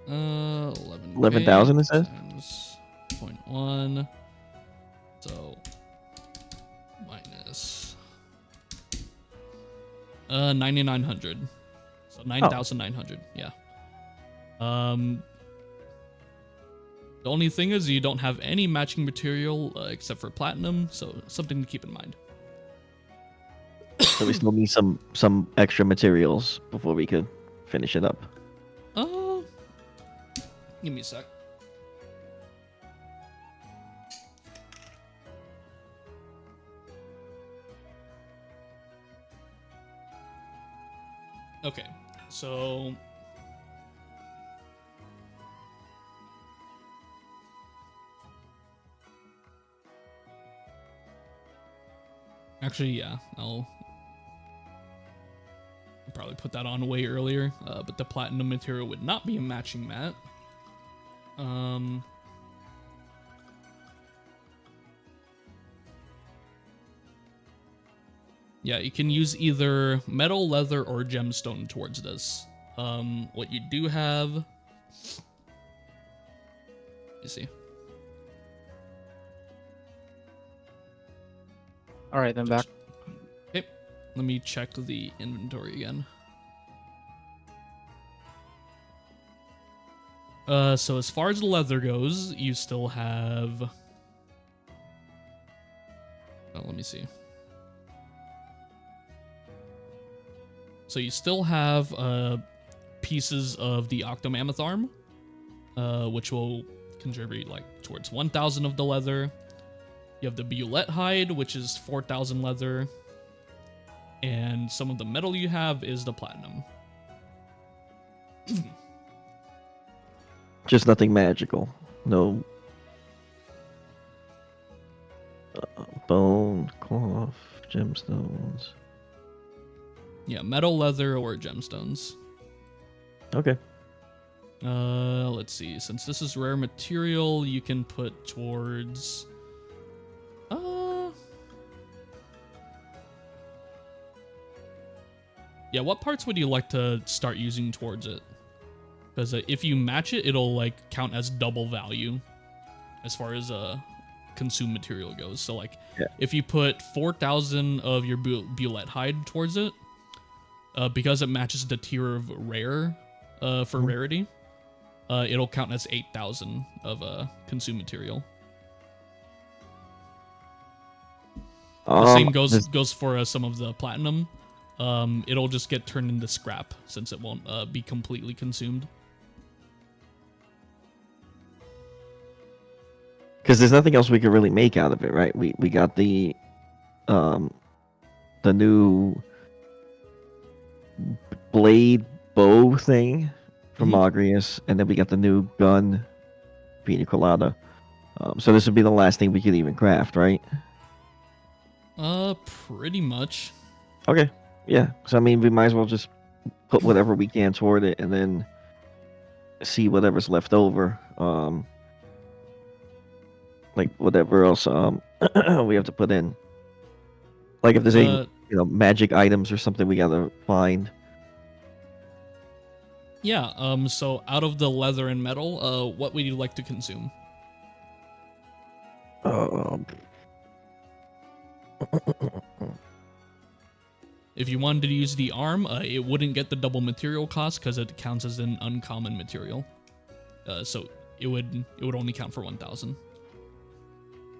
11,000 it says? times 0.1. So minus 9,900. So 9,900. Yeah. The only thing is you don't have any matching material except for platinum, so something to keep in mind. So we still need some extra materials before we could finish it up. Give me a sec. Okay, so actually, yeah, I'll probably put that on way earlier, but the platinum material would not be a matching mat. Yeah, you can use either metal, leather, or gemstone towards this. What you do have, you see. All right, I'm back. Okay, let me check the inventory again. So as far as the leather goes, you still have... Oh, let me see. So you still have pieces of the Octomammoth arm, which will contribute like towards 1,000 of the leather. You have the Bulette hide, which is 4,000 leather. And some of the metal you have is the platinum. Just nothing magical. No bone, cloth, gemstones. Yeah, metal, leather, or gemstones. Okay. Let's see. Since this is rare material, you can put towards... Yeah, what parts would you like to start using towards it? Because if you match it, it'll like count as double value as far as consumed material goes. So like, if you put 4,000 of your Bulette hide towards it, because it matches the tier of rare for rarity, it'll count as 8,000 of consumed material. The same goes for some of the platinum. It'll just get turned into scrap since it won't be completely consumed. Because there's nothing else we could really make out of it, right? We got the new blade bow thing from Agrius, and then we got the new gun, Pina Colada. So this would be the last thing we could even craft, right? Pretty much. Okay. Yeah. So I mean, we might as well just put whatever we can toward it, and then see whatever's left over. Like whatever else we have to put in. Like if there's any magic items or something we gotta find. Yeah. So out of the leather and metal, what would you like to consume? If you wanted to use the arm, it wouldn't get the double material cost because it counts as an uncommon material. So it would only count for 1,000.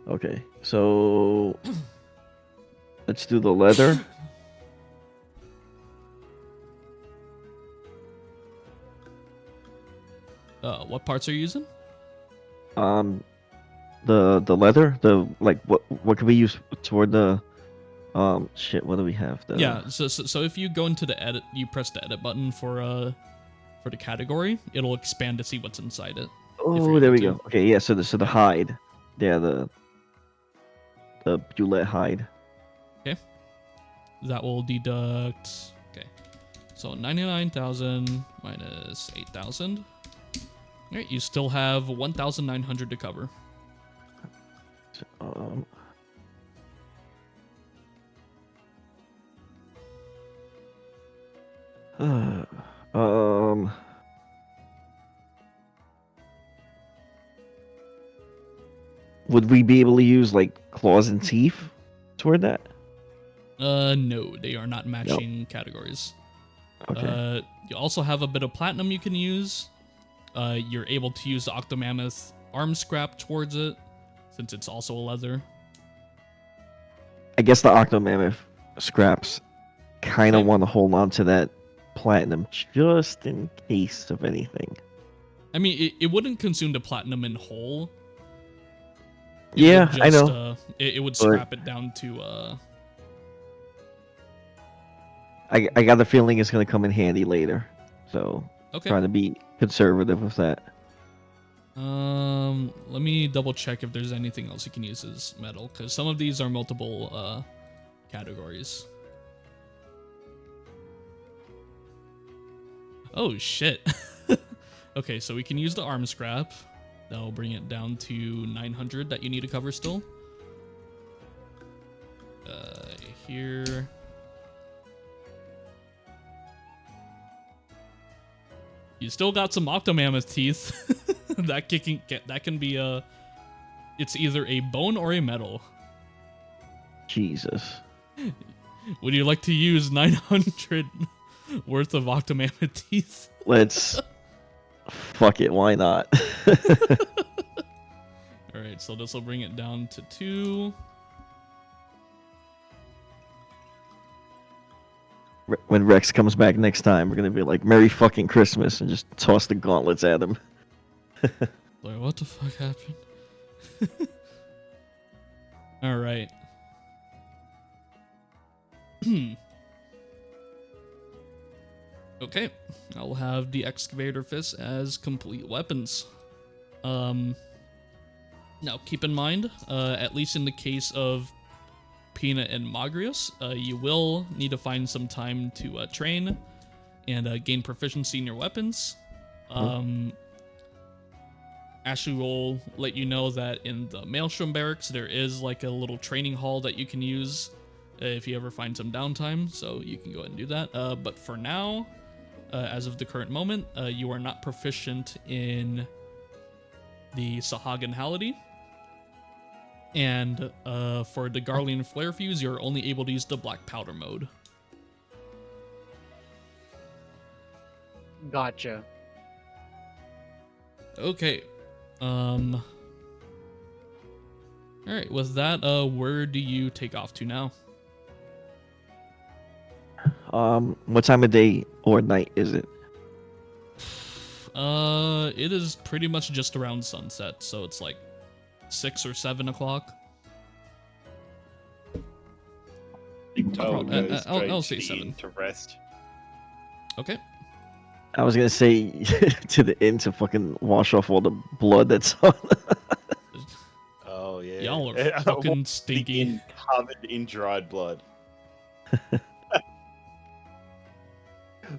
Okay, so let's do the leather. What parts are you using? The leather. The like what can we use toward the shit? What do we have? Yeah. So if you go into the edit, you press the edit button for the category, it'll expand to see what's inside it. Oh, there we go. Okay, yeah. So the hide. Yeah, the Bulette hide. Okay. That will deduct. Okay. So 99,000 minus 8,000. All right, you still have 1,900 to cover. Would we be able to use like claws and teeth toward that? No, they are not matching categories. Okay. You also have a bit of platinum you can use. You're able to use the Octomammoth arm scrap towards it, since it's also a leather. I guess the Octomammoth scraps kind of want to hold on to that platinum just in case of anything. I mean, it wouldn't consume the platinum in whole. I know. It would scrap it down to... I got the feeling it's going to come in handy later. So, trying to be conservative with that. Let me double check if there's anything else you can use as metal, because some of these are multiple categories. Oh, shit. Okay, so we can use the arm scrap. That'll bring it down to 900 that you need to cover still. Here. You still got some Octomammoth teeth. that can be it's either a bone or a metal. Jesus. Would you like to use 900 worth of Octomammoth teeth? Let's fuck it, why not? Alright, so this will bring it down to 2. When Rex comes back next time, we're gonna be like, Merry fucking Christmas, and just toss the gauntlets at him. Like, what the fuck happened? All right. Okay, I'll have the excavator fists as complete weapons. Now keep in mind, at least in the case of Peanut and Magrius, you will need to find some time to train and gain proficiency in your weapons. Ashley will let you know that in the Maelstrom barracks there is like a little training hall that you can use if you ever find some downtime, so you can go ahead and do that. But for now, as of the current moment, you are not proficient in the Sahagan Hality. And for the Garlean Flare Fuse, you're only able to use the Black Powder mode. Gotcha. Okay. Alright, with that, where do you take off to now? What time of day or night is it? It is pretty much just around sunset, so it's like 6 or 7 o'clock. Big toe goes I'll straight say to the 7. inn to rest. Okay. I was gonna say to the inn to fucking wash off all the blood that's on. Oh yeah. Y'all are fucking stinky. Inn covered in dried blood.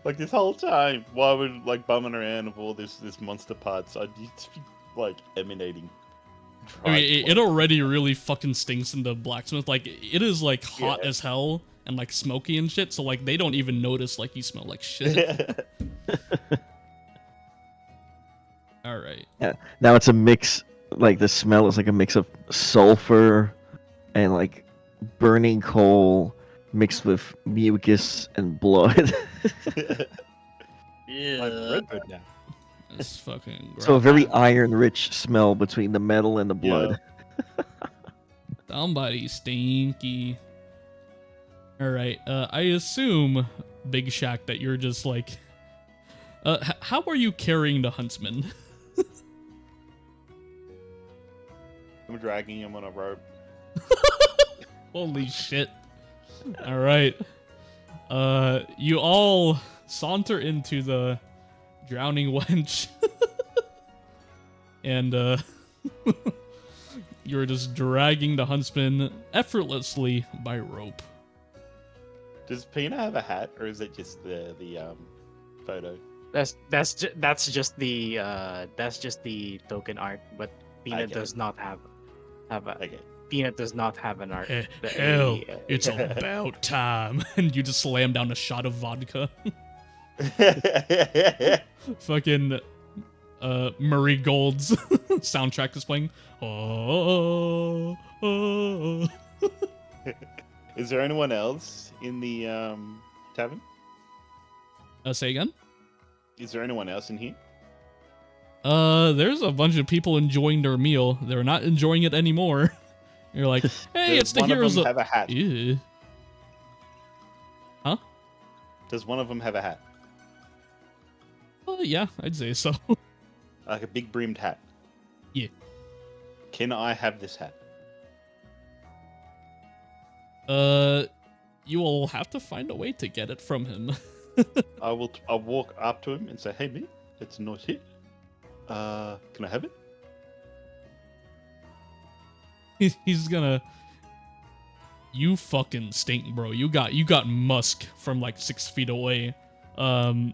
Like this whole time, while we're like bumming around with all this monster parts, I'd just be like emanating. I mean, it already really fucking stinks in the blacksmith. Like, it is like hot as hell and like smoky and shit. So like, they don't even notice like you smell like shit. All right. Yeah. Now it's a mix. Like the smell is like a mix of sulfur and like burning coal mixed with mucus and blood. Yeah. I'm redbird now. It's fucking So a very gross. iron-rich smell between the metal and the blood. Somebody stinky. All right. I assume, Big Shack, that you're just like. How are you carrying the huntsman? I'm dragging him on a rope. Holy shit. All right. You all saunter into the drowning wench. And you're just dragging the huntsman effortlessly by rope. Does Pina have a hat, or is it just the photo? That's just the token art, but Peanut Okay. does not have a Okay. Peanut does not have an art. Hell, it's about time. And you just slam down a shot of vodka. Fucking Marie Gold's soundtrack is playing. Oh, oh. Is there anyone else in the tavern? Say again? Is there anyone else in here? There's a bunch of people enjoying their meal. They're not enjoying it anymore. You're like, hey, Does it's the one heroes of them have a hat? Ew. Huh? Does one of them have a hat? Yeah, I'd say so. Like a big brimmed hat? Yeah. Can I have this hat? You will have to find a way to get it from him. I'll walk up to him and say, hey, mate, it's not here. Can I have it? He's gonna. You fucking stink, bro. You got musk from like 6 feet away. You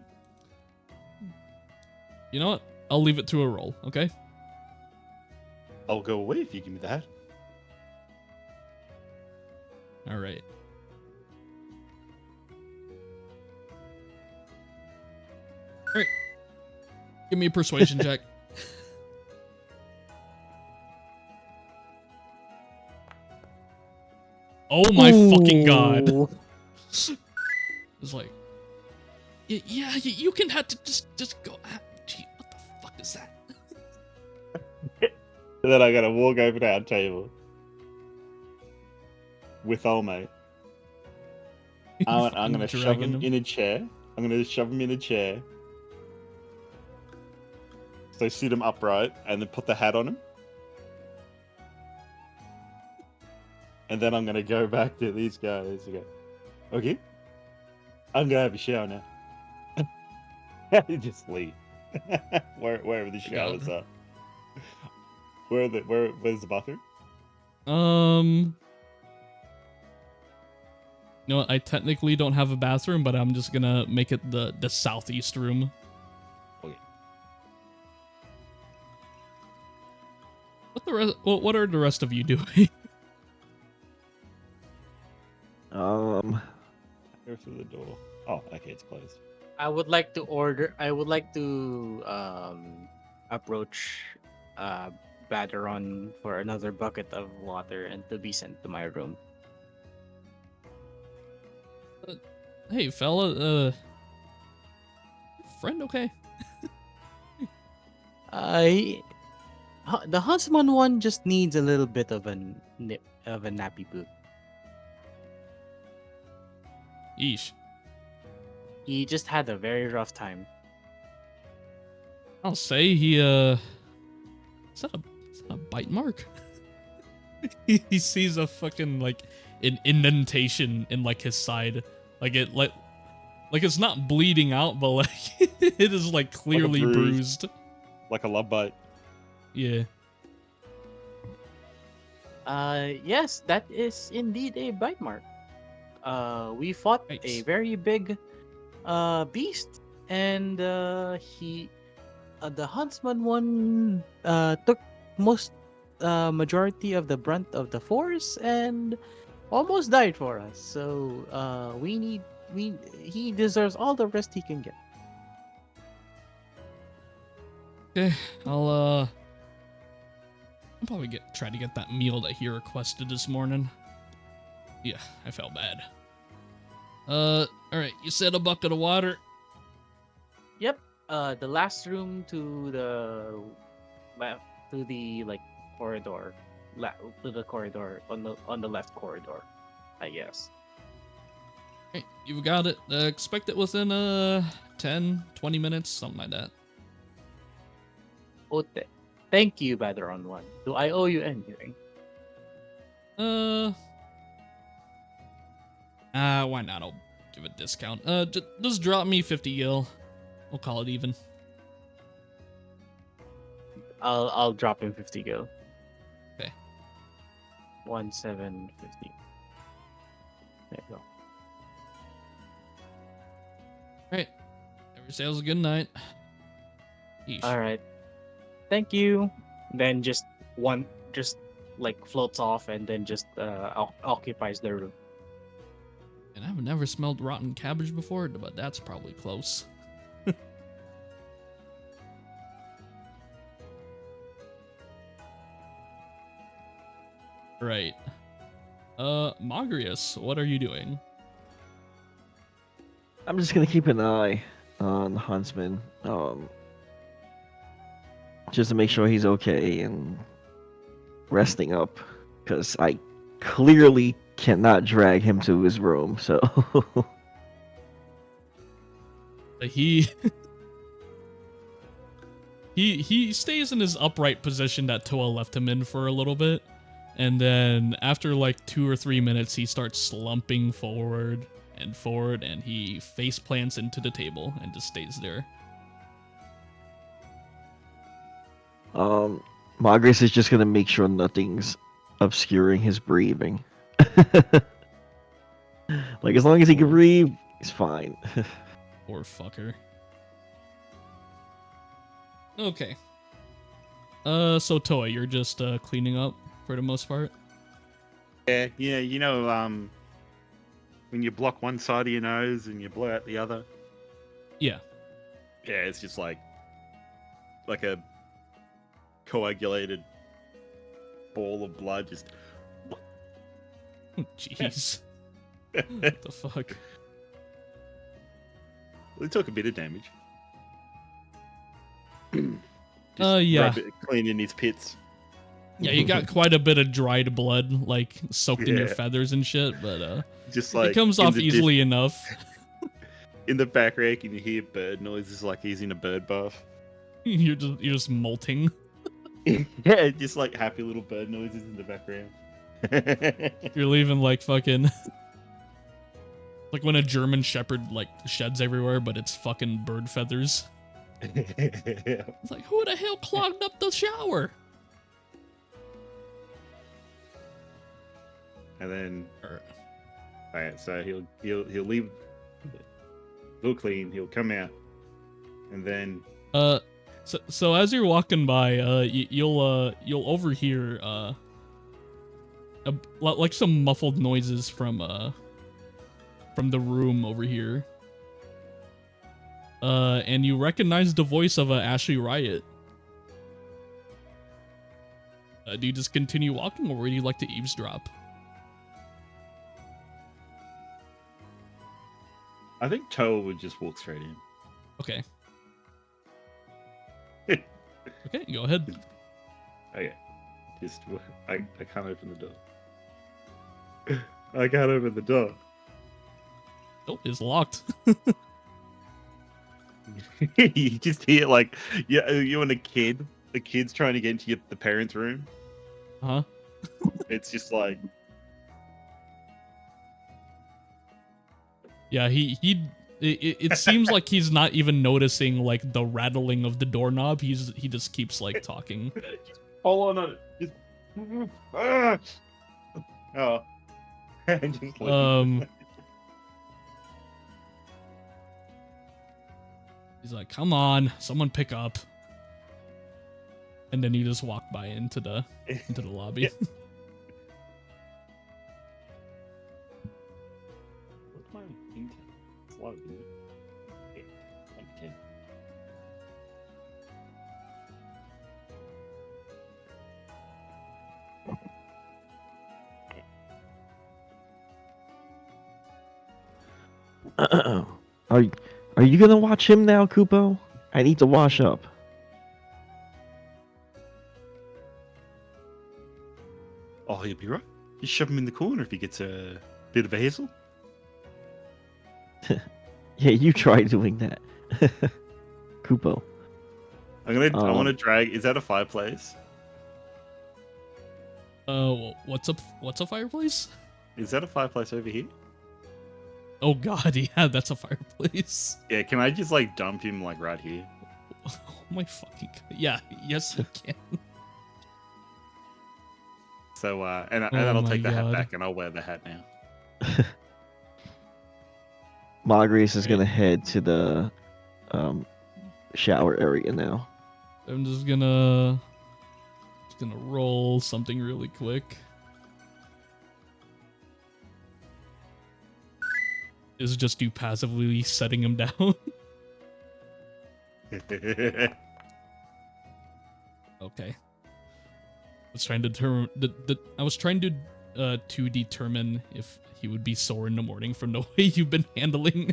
know what? I'll leave it to a roll, okay? I'll go away if you give me the hat. All right. All right. Give me a persuasion check. Oh my fucking god. It's like, yeah, you can have to just go. Gee, what the fuck is that? And then I gotta walk over to our table with old mate. I'm gonna shove Dragging him in a chair. I'm gonna shove him in a chair. So sit him upright and then put the hat on him. And then I'm going to go back to these guys and go, okay, I'm going to have a shower now. Just leave. Wherever the showers are. Where's the bathroom? You know what? I technically don't have a bathroom, but I'm just gonna make it the southeast room. Okay. What are the rest of you doing? Go through the door. Oh, okay, it's closed. I would like to approach Baderon for another bucket of water and to be sent to my room. Hey, fella, friend, okay? The huntsman one just needs a little bit of a nappy boot. Yeesh. He just had a very rough time. I'll say he is that a bite mark? He sees a fucking like an indentation in like his side, like it's not bleeding out, but like it is like clearly bruised. Like a love bite. Yeah. Yes, that is indeed a bite mark. We fought a Nice. very big beast, and the huntsman one took most majority of the brunt of the force and almost died for us. So he deserves all the rest he can get. Okay, I'll probably try to get that meal that he requested this morning. Yeah, I felt bad. All right, you said a bucket of water. Yep. The last room to the left, to the like corridor, to the corridor on the left corridor, I guess. Hey, you've got it. Expect it within 10, 20 minutes, something like that. Oh, thank you, Baderon one. Do I owe you anything? Why not? I'll give a discount. Just drop me 50 gil. We'll call it even. I'll drop him 50 gil. Okay. 1750. There you go. Alright. Every sale's a good night. Yeesh. All right. Thank you. Then just like floats off and then just occupies the room. And I've never smelled rotten cabbage before, but that's probably close. Right. Mogrius, what are you doing? I'm just gonna keep an eye on the huntsman, just to make sure he's okay and resting up, because I clearly cannot drag him to his room. So He he stays in his upright position that Toa left him in for a little bit, and then after like 2 or 3 minutes, he starts slumping forward, and he face plants into the table and just stays there. Magris is just gonna make sure nothing's obscuring his breathing. Like, as long as he can breathe, he's fine. Poor fucker. Okay. So Toa, you're just cleaning up for the most part? Yeah, you know, when you block one side of your nose and you blow out the other. Yeah. Yeah, it's just like a coagulated ball of blood. Just Jeez. What the fuck? It took a bit of damage. Yeah. Rub it clean in his pits. Yeah, you got quite a bit of dried blood, like, soaked in your Yeah. feathers and shit, but Just like it comes in off the easily enough. in the back rack, and you hear bird noises like he's in a bird bath. you're just molting. Yeah, just like happy little bird noises in the background. You're leaving like fucking like when a German shepherd like sheds everywhere, but it's fucking bird feathers. It's like, who the hell clogged up the shower? And then, alright, so he'll leave. He'll clean. He'll come out, and then. So as you're walking by, you'll overhear like some muffled noises from the room over here. And you recognize the voice of Ashley Riot. Do you just continue walking, or would you like to eavesdrop? I think Toa would just walk straight in. Okay. Okay, go ahead. Okay. Just I can't open the door. I can't open the door. Oh, it's locked. You just hear like you and a kid. The kid's trying to get into the parents' room. Huh? It's just like Yeah, it seems like he's not even noticing like the rattling of the doorknob. He just keeps like talking. hold on it. Just oh. Just He's like, "Come on, someone pick up." And then you just walk by into the lobby. Yeah. What's my intent? It's low, isn't it? Yeah, like 10. Are you gonna watch him now, Kupo? I need to wash up. Oh, he'll be right. Just shove him in the corner if he gets a bit of a hazel. Yeah, you try doing that. Kupo. I want to drag. Is that a fireplace? What's a fireplace? Is that a fireplace over here? Oh god, yeah, that's a fireplace. Yeah, can I just like dump him like right here? Oh my fucking god. Yeah, yes you can. So and Oh then I'll my take the hat God. back and I'll wear the hat now. Marguerite is gonna head to the shower area now. I'm just gonna roll something really quick. Is just you passively setting him down. Okay. I was trying to determine if he would be sore in the morning from the way you've been handling.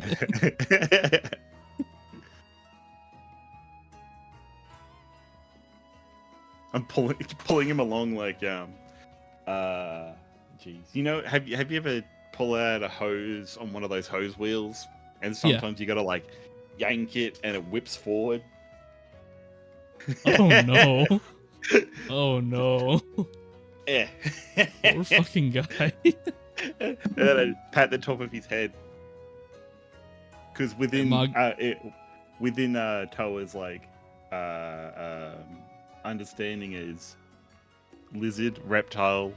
I'm pulling him along like geez. You know, have you ever pull out a hose on one of those hose wheels and sometimes you gotta like yank it and it whips forward? Oh no. Oh no. Yeah. Poor fucking guy. And then I pat the top of his head. Because within Toa's like understanding is lizard, reptiles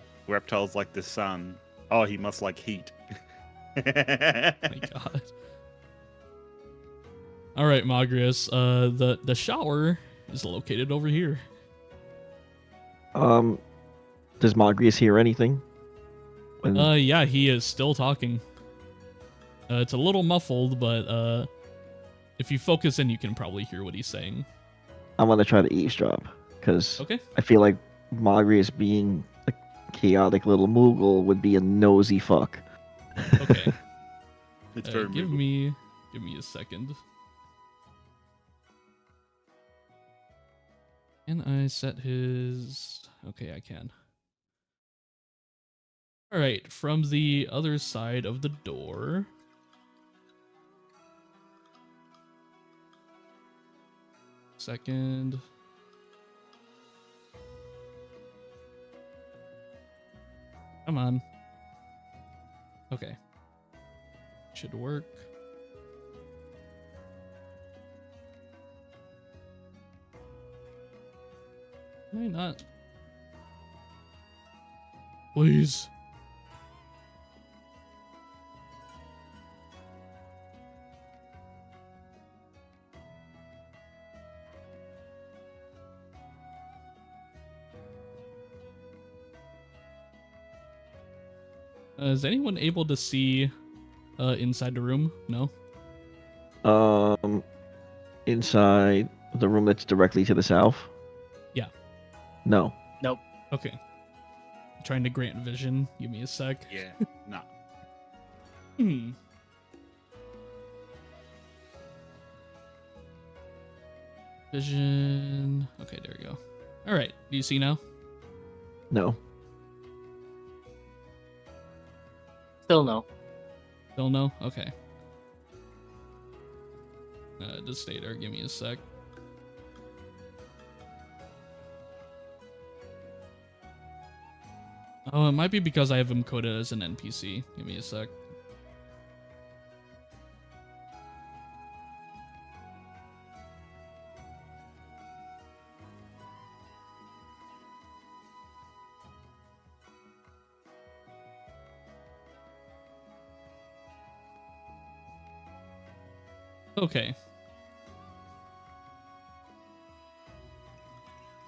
like the sun. Oh, he must like heat. My god. All right, Magrius. The shower is located over here. Does Magrius hear anything? Yeah, he is still talking. It's a little muffled, but if you focus in, you can probably hear what he's saying. I'm gonna try to eavesdrop because Okay. I feel like Magrius being a chaotic little Moogle would be a nosy fuck. Okay. It's very give movable. me a second. Can I set his... Okay, I can. Alright, from the other side of the door... second. Come on. Okay. Should work. Why not? Please. Is anyone able to see inside the room? No? Inside the room that's directly to the south? Yeah. No. Nope. Okay. Trying to grant vision. Give me a sec. Yeah, no. Hmm. Vision. Okay, there we go. All right. Do you see now? No. Still no. Still no? Okay. Just stay there. Give me a sec. Oh, it might be because I have him coded as an NPC. Give me a sec. Okay.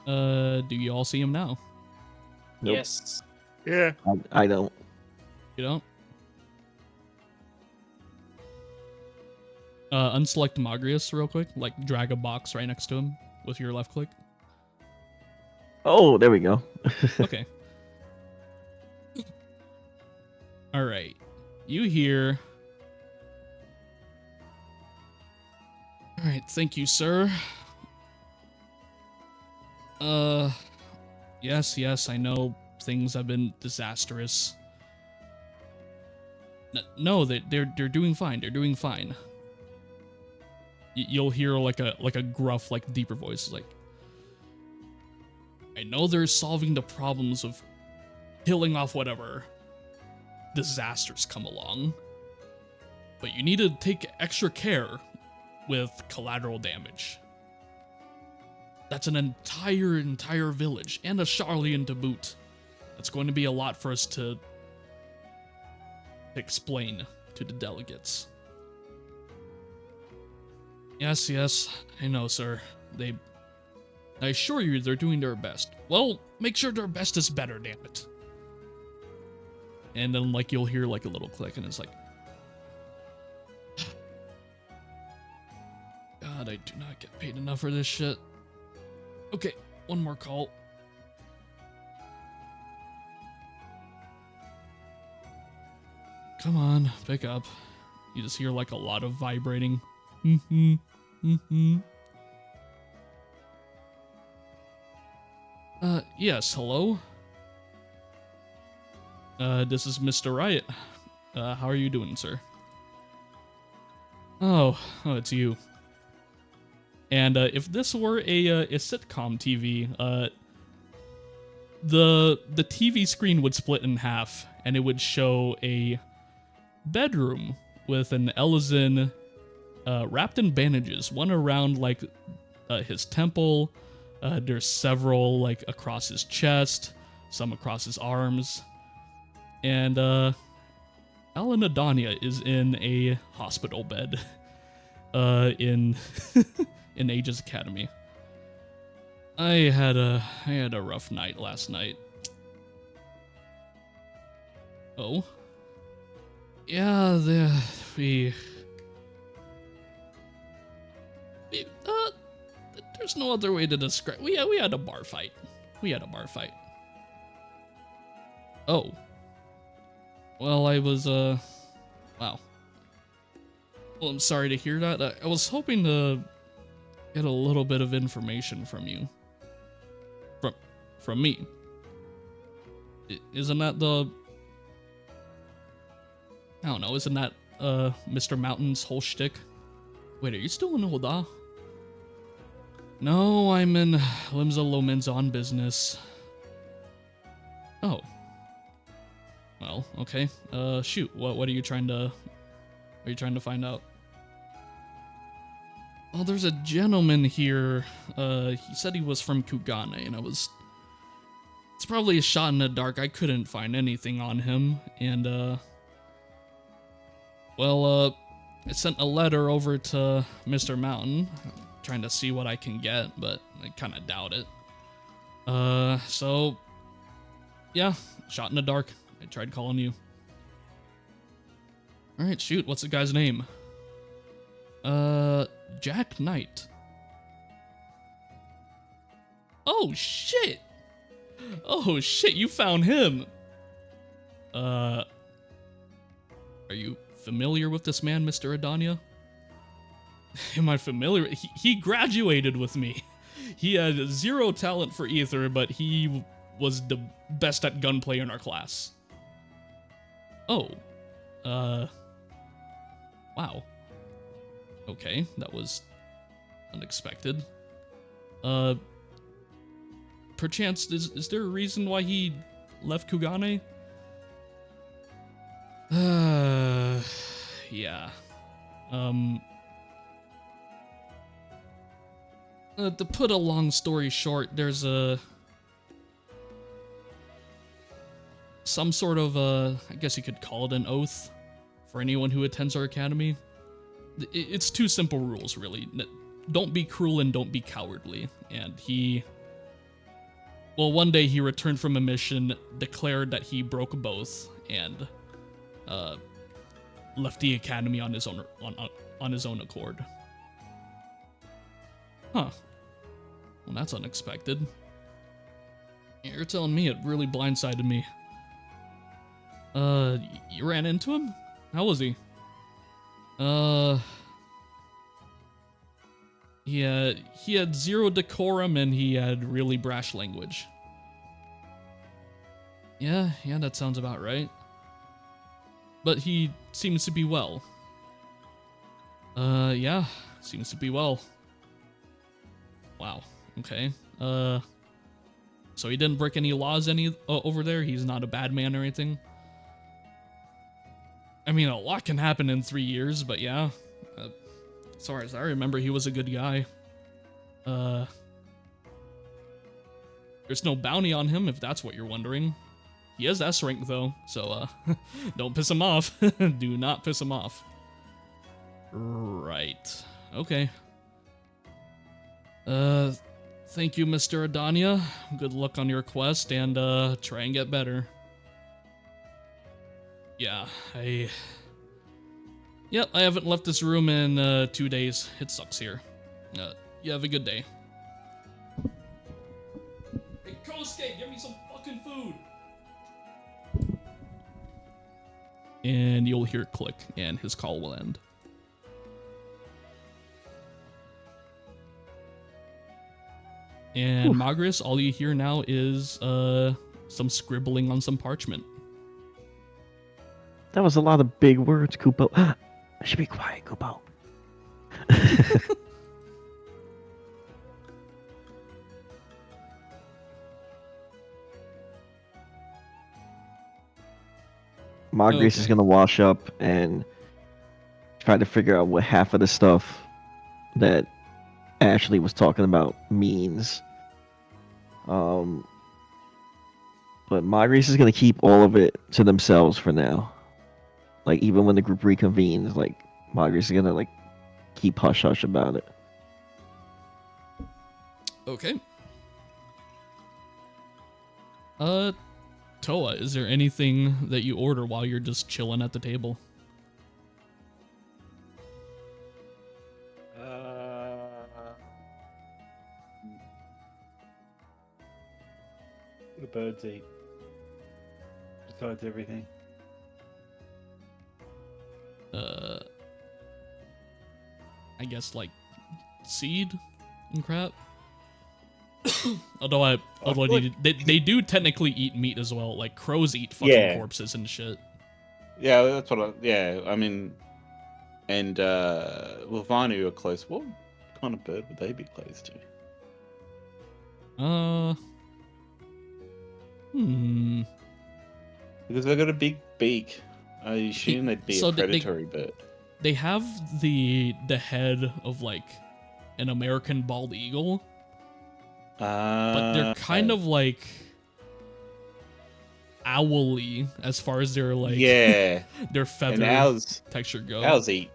Do you all see him now? Nope. Yes. Yeah. I don't. You don't? Unselect Magrius real quick. Like, drag a box right next to him with your left click. Oh, there we go. Okay. All right. You hear... All right, thank you, sir. Yes, I know things have been disastrous. No, they're doing fine. They're doing fine. You'll hear like a gruff, like deeper voice, like, I know they're solving the problems of killing off whatever disasters come along, but you need to take extra care with collateral damage. That's an entire village and a Charlian to boot. That's going to be a lot for us to explain to the delegates. Yes, I know, sir. I assure you they're doing their best. Well, make sure their best is better, damn it. And then, like, you'll hear, like, a little click, and it's like, God, I do not get paid enough for this shit. Okay, one more call. Come on, pick up. You just hear, like, a lot of vibrating. Yes, hello? This is Mr. Riot. How are you doing, sir? Oh, it's you. And if this were a sitcom TV, the TV screen would split in half, and it would show a bedroom with an Elizin wrapped in bandages, one around like his temple. There's several like across his chest, some across his arms, and Ellen Adonia is in a hospital bed in in Aegis Academy. I had a rough night last night. Oh, yeah, there's no other way to describe. We had a bar fight. Oh. Well, I was wow. Well, I'm sorry to hear that. I was hoping to get a little bit of information from you. From me. Isn't that the... I don't know, isn't that Mr. Mountain's whole shtick? Wait, are you still in Oda? No, I'm in Limza Lomenzon business. Oh. Well, okay. Shoot. What are you trying to find out? Well, there's a gentleman here. He said he was from Kugane, and it's probably a shot in the dark. I couldn't find anything on him, and I sent a letter over to Mr. Mountain, trying to see what I can get, but I kind of doubt it. So, yeah, shot in the dark. I tried calling you. Alright, shoot, what's the guy's name? Jack Knight. Oh, shit! Oh, shit, you found him! Are you familiar with this man, Mr. Adania? Am I familiar? He graduated with me. He had zero talent for ether, but he was the best at gunplay in our class. Oh. Wow. Okay, that was unexpected. Perchance, is there a reason why he left Kugane? Yeah. To put a long story short, there's some sort of I guess you could call it an oath for anyone who attends our academy. It's two simple rules, really. Don't be cruel and don't be cowardly. And one day he returned from a mission, declared that he broke both, and left the academy on his own accord. Huh. Well, that's unexpected. You're telling me it really blindsided me. You ran into him? How was he? Yeah, he had zero decorum and he had really brash language. Yeah, that sounds about right. But he seems to be well. Yeah, seems to be well. Wow, okay. So he didn't break any laws over there? He's not a bad man or anything? I mean, a lot can happen in 3 years, but yeah. As far as I remember, he was a good guy. There's no bounty on him, if that's what you're wondering. He has S rank, though, so, don't piss him off. Do not piss him off. Right. Okay. Thank you, Mr. Adania. Good luck on your quest, and, try and get better. Yeah, Yep, I haven't left this room in 2 days. It sucks here. You have a good day. Hey, Kosuke, give me some fucking food! And you'll hear it click, and his call will end. And Magris, all you hear now is some scribbling on some parchment. That was a lot of big words, Kupo. I should be quiet, Kupo. Margrace is gonna wash up and try to figure out what half of the stuff that Ashley was talking about means. But Margrace is gonna keep all of it to themselves for now. Like, even when the group reconvenes, like, Margaret's is gonna, like, keep hush-hush about it. Okay. Toa, is there anything that you order while you're just chilling at the table? The birds eat. Besides everything. I guess like seed and crap. Although they do technically eat meat as well. Like crows eat fucking corpses and shit. Yeah, that's what I mean, and with Vanu are close. What kind of bird would they be close to? Uh. Hmm. Because they got a big beak. I assume they'd be So a they- predatory bird. They have the head of like an American bald eagle, but they're kind of like owly as far as their like yeah. their And feather ours texture go. eat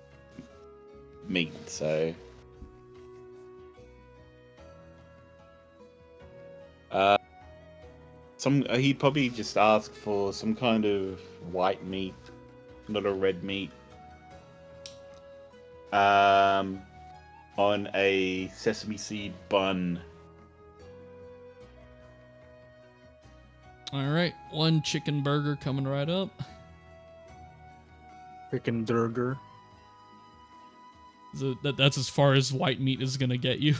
meat, so he'd probably just ask for some kind of white meat, not a red meat. On a sesame seed bun. All right, one chicken burger coming right up. Freaking burger. That's as far as white meat is gonna get you.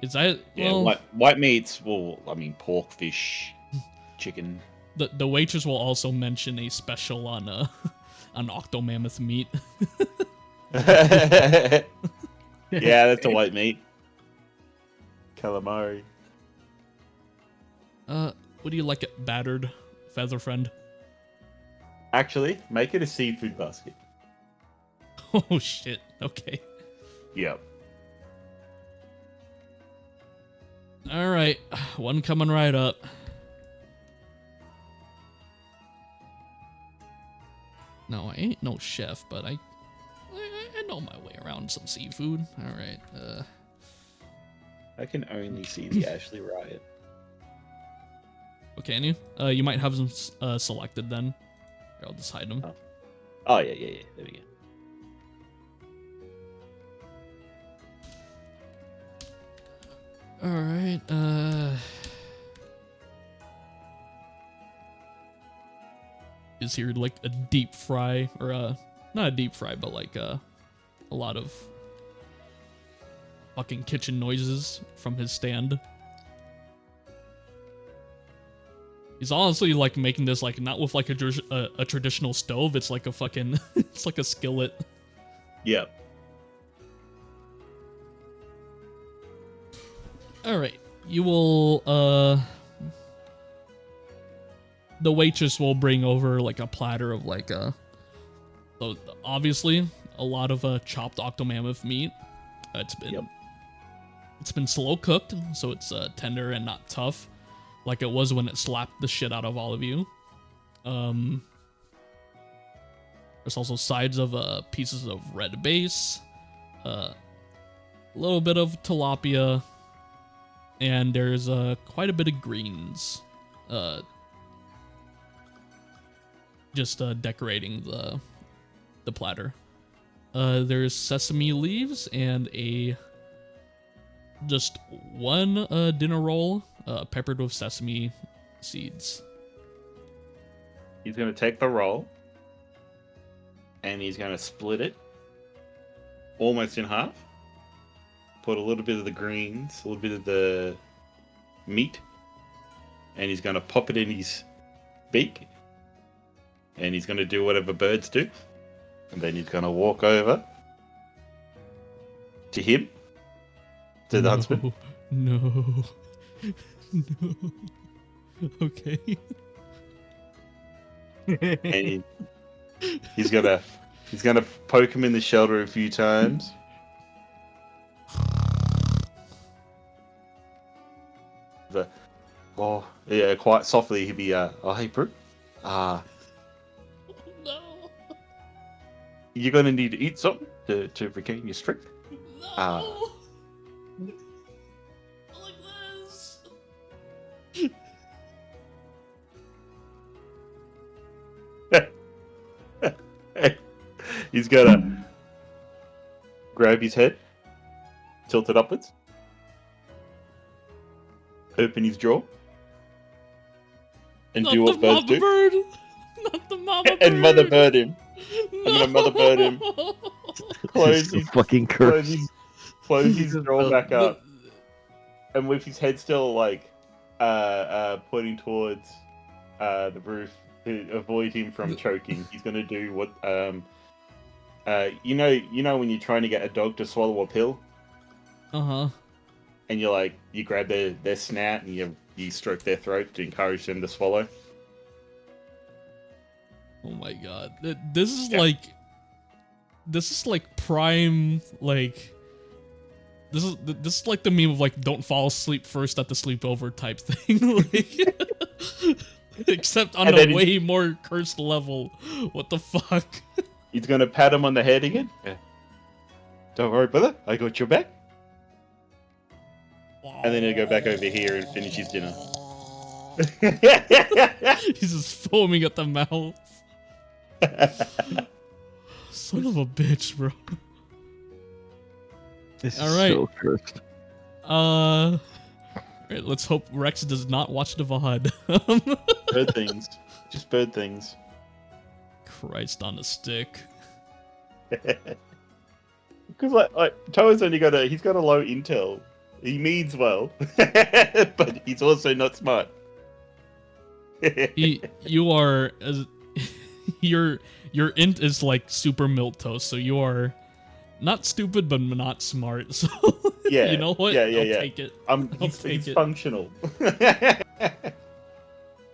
Is that Yeah, well? white meats. Well, I mean, pork, fish, chicken. The waitress will also mention a special on on octomammoth meat. Yeah, that's a white meat. Calamari. What do you like it battered, feather friend? Actually, make it a seafood basket. Oh shit. Okay. Yep. All right, one coming right up. No, I ain't no chef, but I know my way around some seafood. All right. I can only see the Ashley Riot. Oh, can you? You might have them selected then. Here, I'll just hide them. Oh yeah. There we go. All right. Is here like a deep fry or not a deep fry, but like a lot of fucking kitchen noises from his stand. He's honestly like making this like not with like a traditional stove. It's like a fucking it's like a skillet. Yep. All right, you will the waitress will bring over like a platter of like so obviously a lot of chopped octomammoth meat. It's been slow cooked, so it's tender and not tough like it was when it slapped the shit out of all of you. There's also sides of pieces of red base, a little bit of tilapia, and there's quite a bit of greens. Just decorating the platter. There's sesame leaves and just one dinner roll peppered with sesame seeds. He's gonna take the roll and he's gonna split it almost in half. Put a little bit of the greens, a little bit of the meat, and he's gonna pop it in his beak. And he's gonna do whatever birds do. And then he's gonna walk over to him, to the huntsman. No. No. Okay. And he's gonna poke him in the shoulder a few times. Oh yeah, quite softly he'll be oh hey Brute, No. you're gonna need to eat something to regain your strength. No. Like this. He's gonna grab his head, tilt it upwards, open his jaw, and Not do what the birds mama do. bird. Not the mama bird. And mother bird him. No. gonna mother bird him. Close So his, fucking close curse. his, close his jaw back up, and with his head still like pointing towards the roof to avoid him from choking, he's gonna do what you know when you're trying to get a dog to swallow a pill. Uh-huh. and you grab their snout and you stroke their throat to encourage them to swallow. Oh my god. This is like prime, like, this is like the meme of like, don't fall asleep first at the sleepover type thing. Like, except on a way more cursed level. What the fuck? He's gonna pat him on the head again. Yeah. Don't worry, brother. I got your back. And then he'll go back over here and finish his dinner. He's just foaming at the mouth. Son of a bitch, bro. This All is right. so cursed. Alright, let's hope Rex does not watch the VOD. Bird things. Just bird things. Christ on a stick. Because like Toa's only he's got a low intel. He means well, but he's also not smart. You are your int is like super milquetoast, so you are not stupid but not smart. So Yeah, you know what? yeah, I'll yeah. take it. He's functional.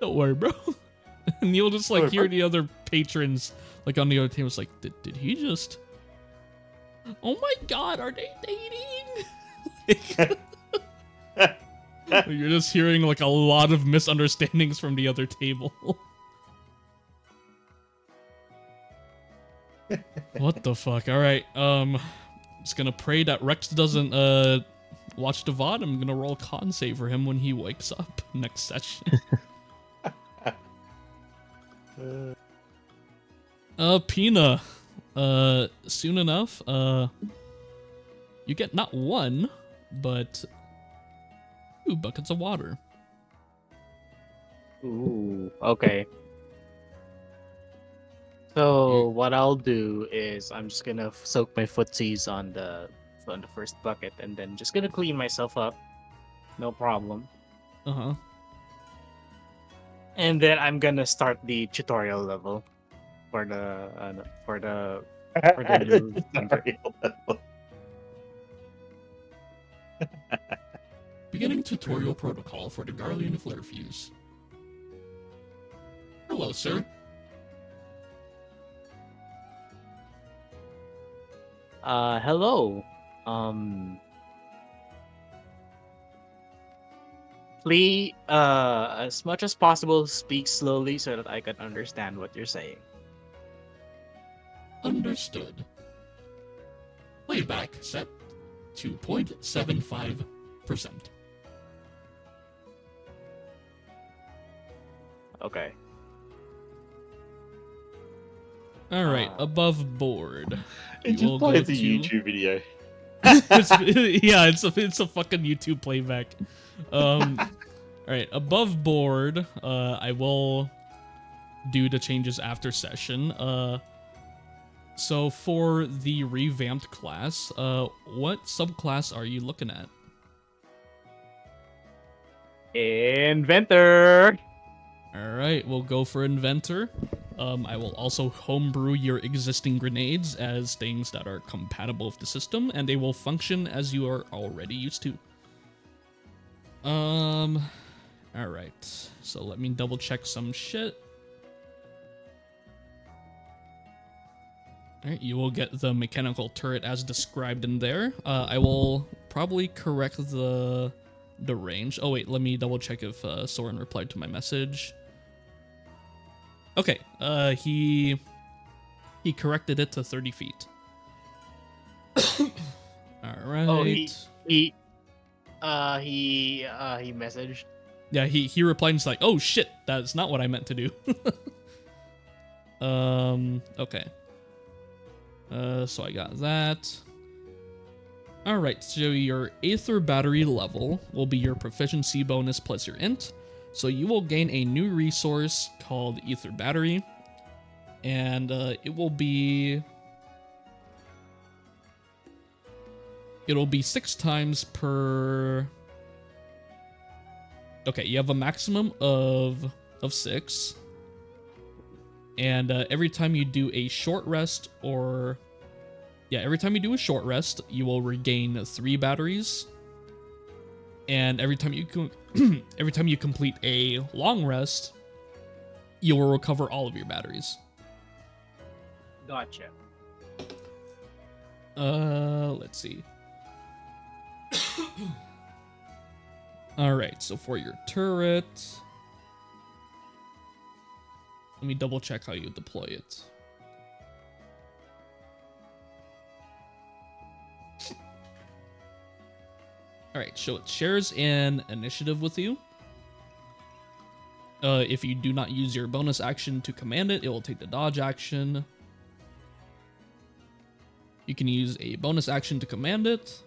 Don't worry, bro. And you'll just like Don't hear worry, the other patrons like on the other team was like, did he just? Oh my god, are they dating? You're just hearing like a lot of misunderstandings from the other table. What the fuck? All right, just gonna pray that Rex doesn't watch the VOD. I'm gonna roll a con save for him when he wakes up next session. Pina, soon enough, you get not one, but 2 buckets of water. Ooh, okay. So what I'll do is I'm just gonna soak my footsies on the first bucket, and then just gonna clean myself up. No problem. Uh-huh. And then I'm gonna start the tutorial level for the new Beginning tutorial protocol for the Garlean Flare Fuse. Hello, sir. Hello. Please, as much as possible, speak slowly so that I can understand what you're saying. Understood. Playback set to 0.75%. Okay. All right, above board. It You will just plays go a to- YouTube video. It's a fucking YouTube playback. All right, above board. I will do the changes after session. So for the revamped class, what subclass are you looking at? Inventor. All right, we'll go for Inventor. I will also homebrew your existing grenades as things that are compatible with the system, and they will function as you are already used to. All right. So let me double check some shit. All right, you will get the mechanical turret as described in there. I will probably correct the range. Oh wait, let me double check if Soren replied to my message. Okay, he corrected it to 30 feet. All right. Oh, he messaged. Yeah, he replied and was like, "Oh shit, that's not what I meant to do." Okay. So I got that. All right, so your Aether battery level will be your proficiency bonus plus your int. So you will gain a new resource called Aether Battery, and it'll be 6 times per. Okay, you have a maximum of 6, and every time you do a short rest, every time you do a short rest, you will regain 3 batteries. and every time you every time you complete a long rest, you will recover all of your batteries. Gotcha. Let's see. All right, so for your turret, let me double check how you deploy it. All right, so it shares an initiative with you. If you do not use your bonus action to command it, it will take the dodge action. You can use a bonus action to command it,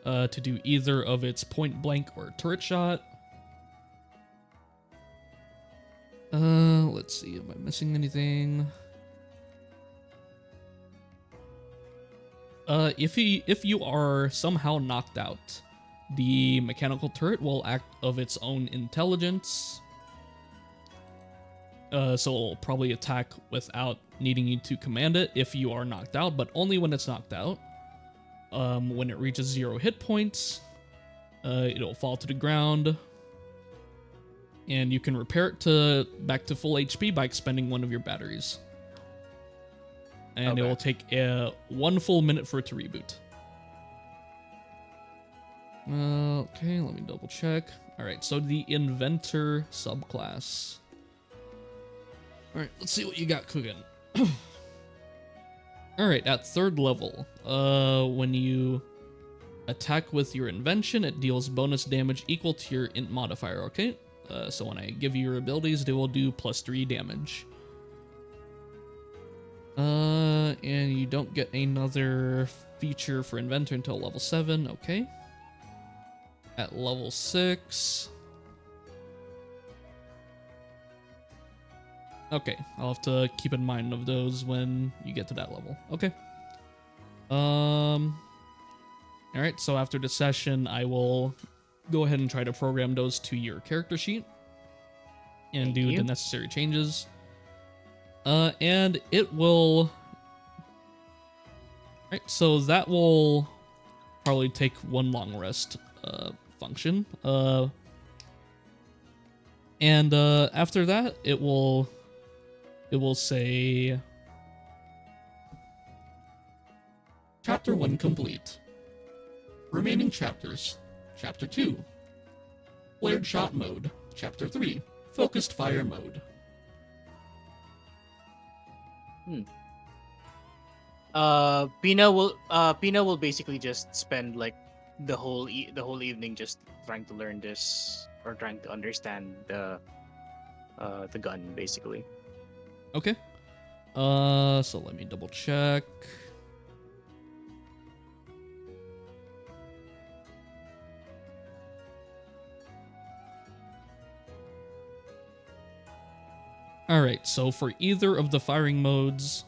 to do either of its point blank or turret shot. Let's see, am I missing anything? If you are somehow knocked out, the mechanical turret will act of its own intelligence. So it'll probably attack without needing you to command it if you are knocked out, but only when it's knocked out. When it reaches 0 hit points, it'll fall to the ground, and you can repair it back to full HP by expending one of your batteries. And it will take 1 full minute for it to reboot. Okay, let me double check. Alright, so the Inventor subclass. Alright, let's see what you got cooking. Alright, at 3rd level, when you attack with your invention, it deals bonus damage equal to your int modifier, okay? So when I give you your abilities, they will do +3 damage. And you don't get another feature for Inventor until level 7, okay? At level 6... Okay, I'll have to keep in mind of those when you get to that level. Okay. Alright, so after the session, I will go ahead and try to program those to your character sheet and do the necessary changes. And it will... Right, so that will probably take 1 long rest function. And after that, it will say... Chapter 1 complete. Remaining chapters. Chapter 2. Flared shot mode. Chapter 3. Focused fire mode. Pina will basically just spend like the whole evening just trying to learn this or trying to understand the gun basically. Okay. So let me double check. Alright, so for either of the firing modes,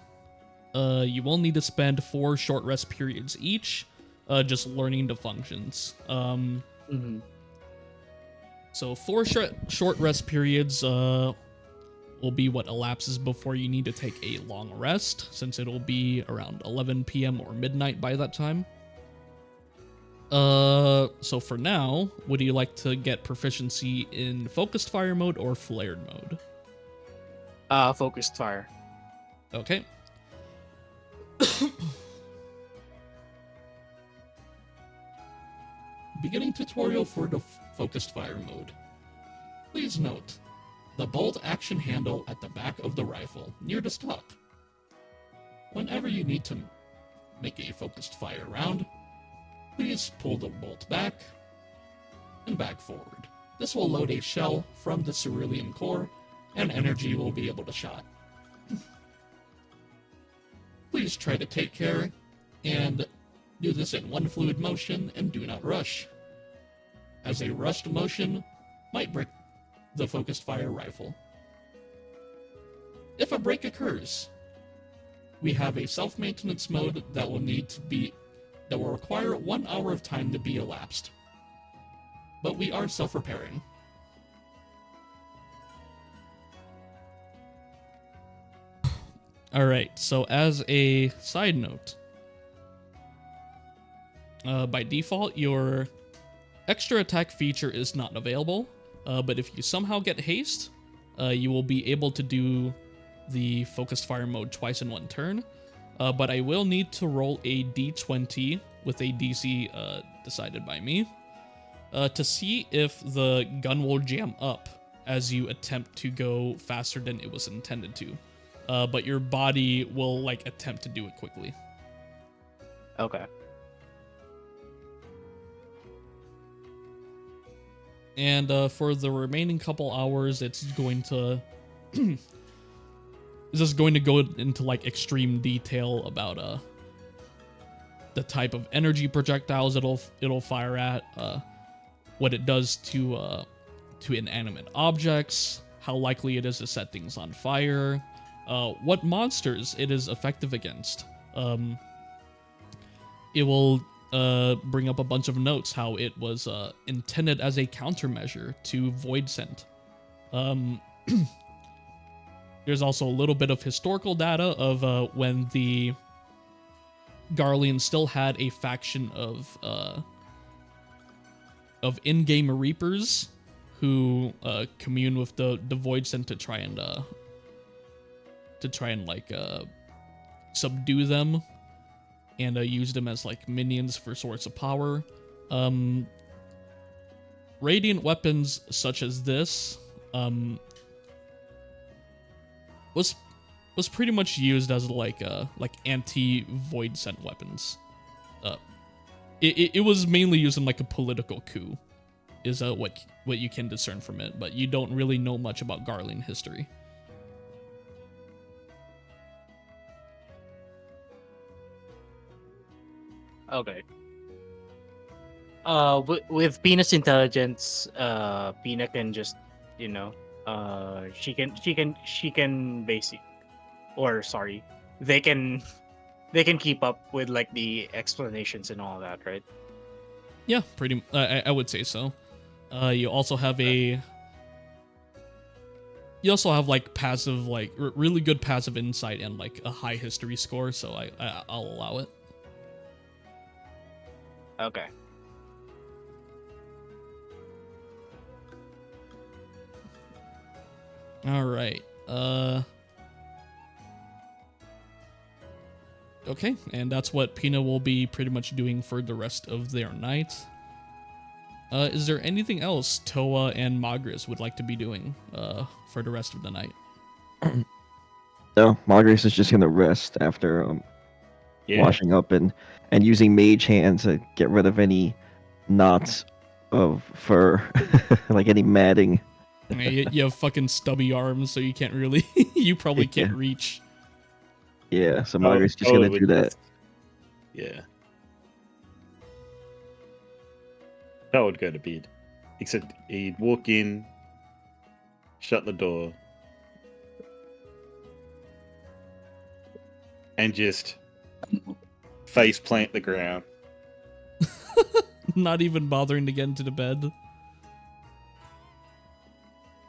you will need to spend 4 short rest periods each, just learning the functions. So 4 short rest periods will be what elapses before you need to take a long rest, since it'll be around 11 p.m. or midnight by that time. So for now, would you like to get proficiency in focused fire mode or flared mode? Focused fire. Okay. Beginning tutorial for the focused fire mode. Please note the bolt action handle at the back of the rifle near the stock. Whenever you need to make a focused fire round, please pull the bolt back and back forward. This will load a shell from the cerulean core, and energy will be able to shot. Please try to take care and do this in one fluid motion and do not rush, as a rushed motion might break the focused fire rifle. If a break occurs, we have a self-maintenance mode that will require 1 hour of time to be elapsed, but we are self-repairing. Alright, so as a side note, by default, your extra attack feature is not available, but if you somehow get haste, you will be able to do the focused fire mode twice in one turn. But I will need to roll a d20 with a DC decided by me to see if the gun will jam up as you attempt to go faster than it was intended to. But your body will like attempt to do it quickly. Okay. And for the remaining couple hours, it's going to it's just going to go into like extreme detail about the type of energy projectiles it'll fire at, what it does to inanimate objects, how likely it is to set things on fire, what monsters it is effective against. It will bring up a bunch of notes how it was intended as a countermeasure to Void Scent. There's also a little bit of historical data of when the Garleans still had a faction of in-game Reapers who commune with the Void Scent to try and like subdue them and use them as like minions for source of power. Radiant weapons such as this was pretty much used as like anti-Void Scent weapons. It was mainly used in like a political coup, is what you can discern from it, but you don't really know much about Garlean history. Okay. With Pina's intelligence, Pina can just, she can basic, or sorry, they can keep up with like the explanations and all that, right? Yeah, I would say so. You also have like passive, like really good passive insight and like a high history score, so I'll allow it. Okay. All right. Okay, and that's what Pina will be pretty much doing for the rest of their night. Is there anything else Toa and Magris would like to be doing for the rest of the night? No, Margaret is just gonna rest after washing up and using Mage Hand to get rid of any knots of fur, like any matting. You have fucking stubby arms, so you can't really. You probably can't reach. Yeah, so Margaret's just gonna do that. Yeah. That would go to bed. Except he'd walk in, shut the door, and just face plant the ground. Not even bothering to get into the bed.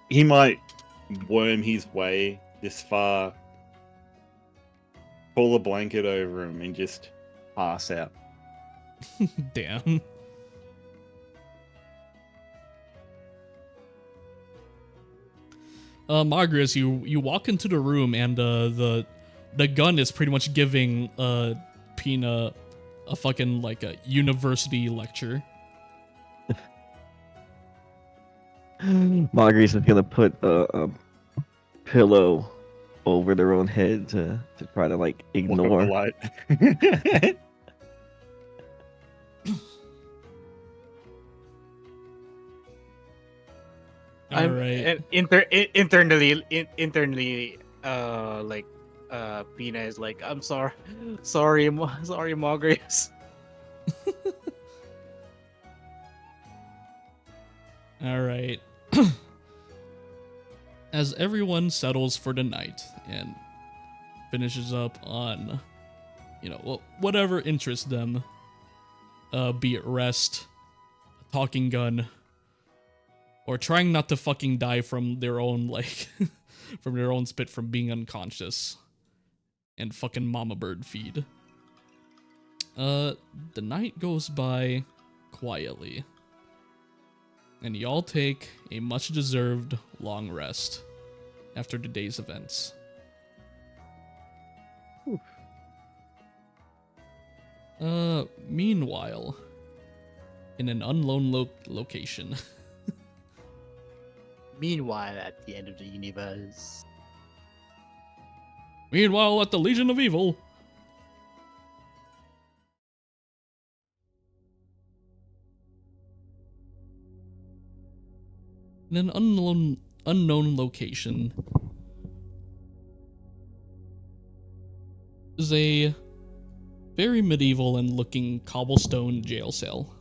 He might worm his way this far, pull a blanket over him, and just pass out. Damn. Margaret, you walk into the room and the gun is pretty much giving Pina a fucking like a university lecture. Margaret's is gonna put a pillow over their own head to try to like ignore. Light. All right. Internally, Pina is like, I'm sorry, Margaret. All right. As everyone settles for the night and finishes up on, whatever interests them, be it rest, a talking gun, or trying not to fucking die from their own, from their own spit from being unconscious, and fucking mama bird feed. The night goes by quietly. and y'all take a much-deserved long rest after today's events. Meanwhile, in an unknown location. Meanwhile, at the end of the universe. Meanwhile, at the Legion of Evil. In an unknown location is a very medieval and looking cobblestone jail cell.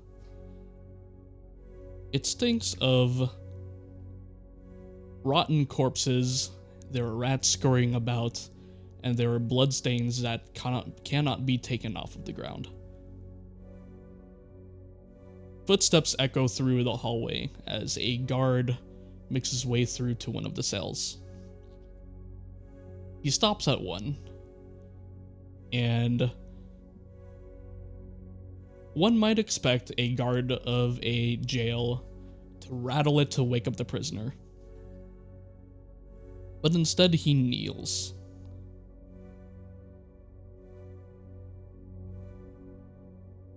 It stinks of rotten corpses, there are rats scurrying about, and there are bloodstains that cannot be taken off of the ground. Footsteps echo through the hallway as a guard makes his way through to one of the cells. He stops at one, and one might expect a guard of a jail to rattle it to wake up the prisoner. But instead he kneels.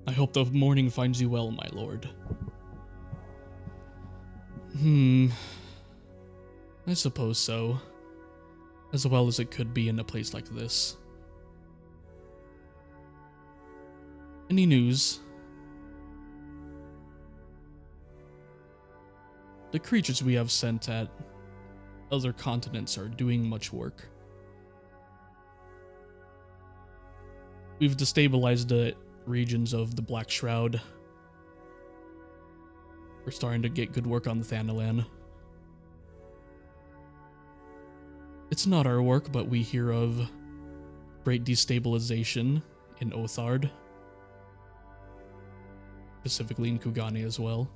I hope the morning finds you well, my lord. I suppose so. As well as it could be in a place like this. Any news? The creatures we have sent at other continents are doing much work. We've destabilized the regions of the Black Shroud. We're starting to get good work on the Thanalan. It's not our work, but we hear of great destabilization in Othard. Specifically in Kugani as well.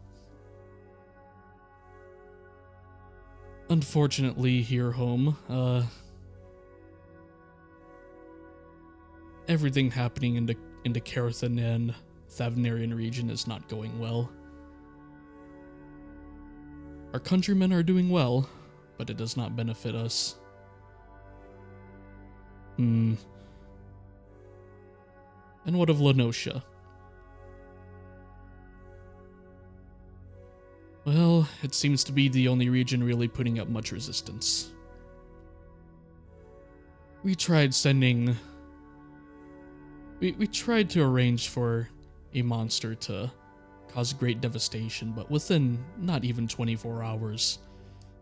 Unfortunately, here home, everything happening in the Carathan and Thavnarian region is not going well. Our countrymen are doing well, but it does not benefit us. And what of Lenosha? Well, it seems to be the only region really putting up much resistance. We tried sending... We tried to arrange for a monster to cause great devastation, but within not even 24 hours,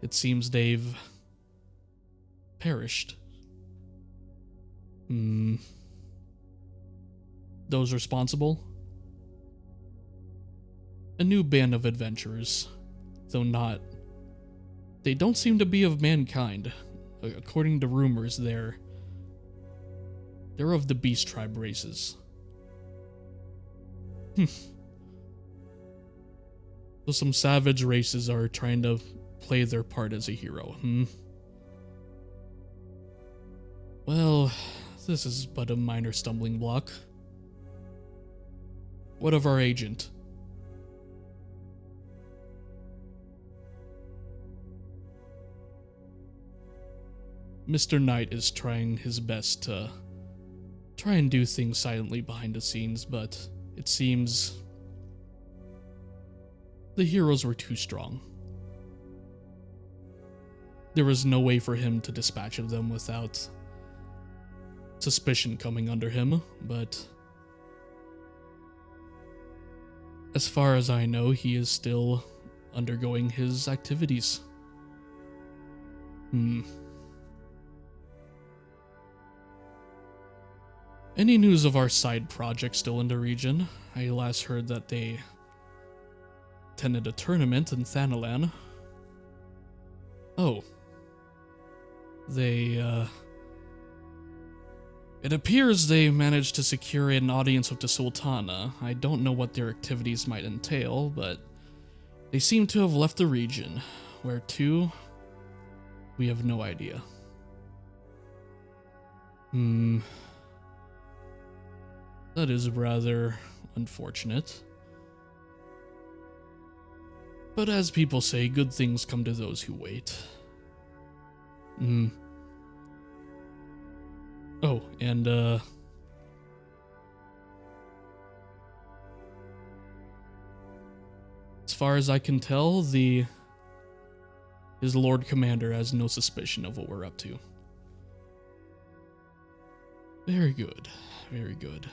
it seems they've perished. Those responsible? A new band of adventurers, though not... They don't seem to be of mankind. According to rumors, they're of the Beast Tribe races. So some savage races are trying to play their part as a hero, Well, this is but a minor stumbling block. What of our agent? Mr. Knight is trying his best to try and do things silently behind the scenes, but it seems the heroes were too strong. There was no way for him to dispatch of them without suspicion coming under him, but as far as I know, he is still undergoing his activities. Any news of our side project still in the region? I last heard that they attended a tournament in Thanalan. Oh. It appears they managed to secure an audience with the Sultana. I don't know what their activities might entail, but they seem to have left the region. Where to? We have no idea. That is rather unfortunate. But as people say, good things come to those who wait. Oh, and as far as I can tell, his Lord Commander has no suspicion of what we're up to. Very good. Very good.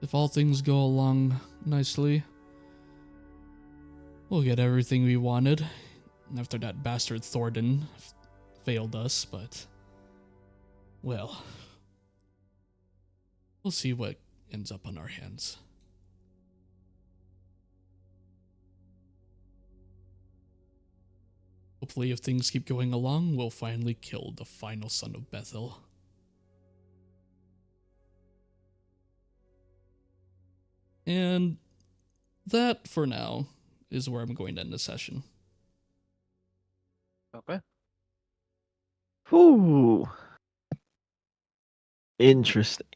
If all things go along nicely, we'll get everything we wanted after that bastard Thornton failed us, but well, we'll see what ends up on our hands. Hopefully, if things keep going along, we'll finally kill the final son of Bethel. And that, for now, is where I'm going to end the session. Okay. Ooh. Interesting.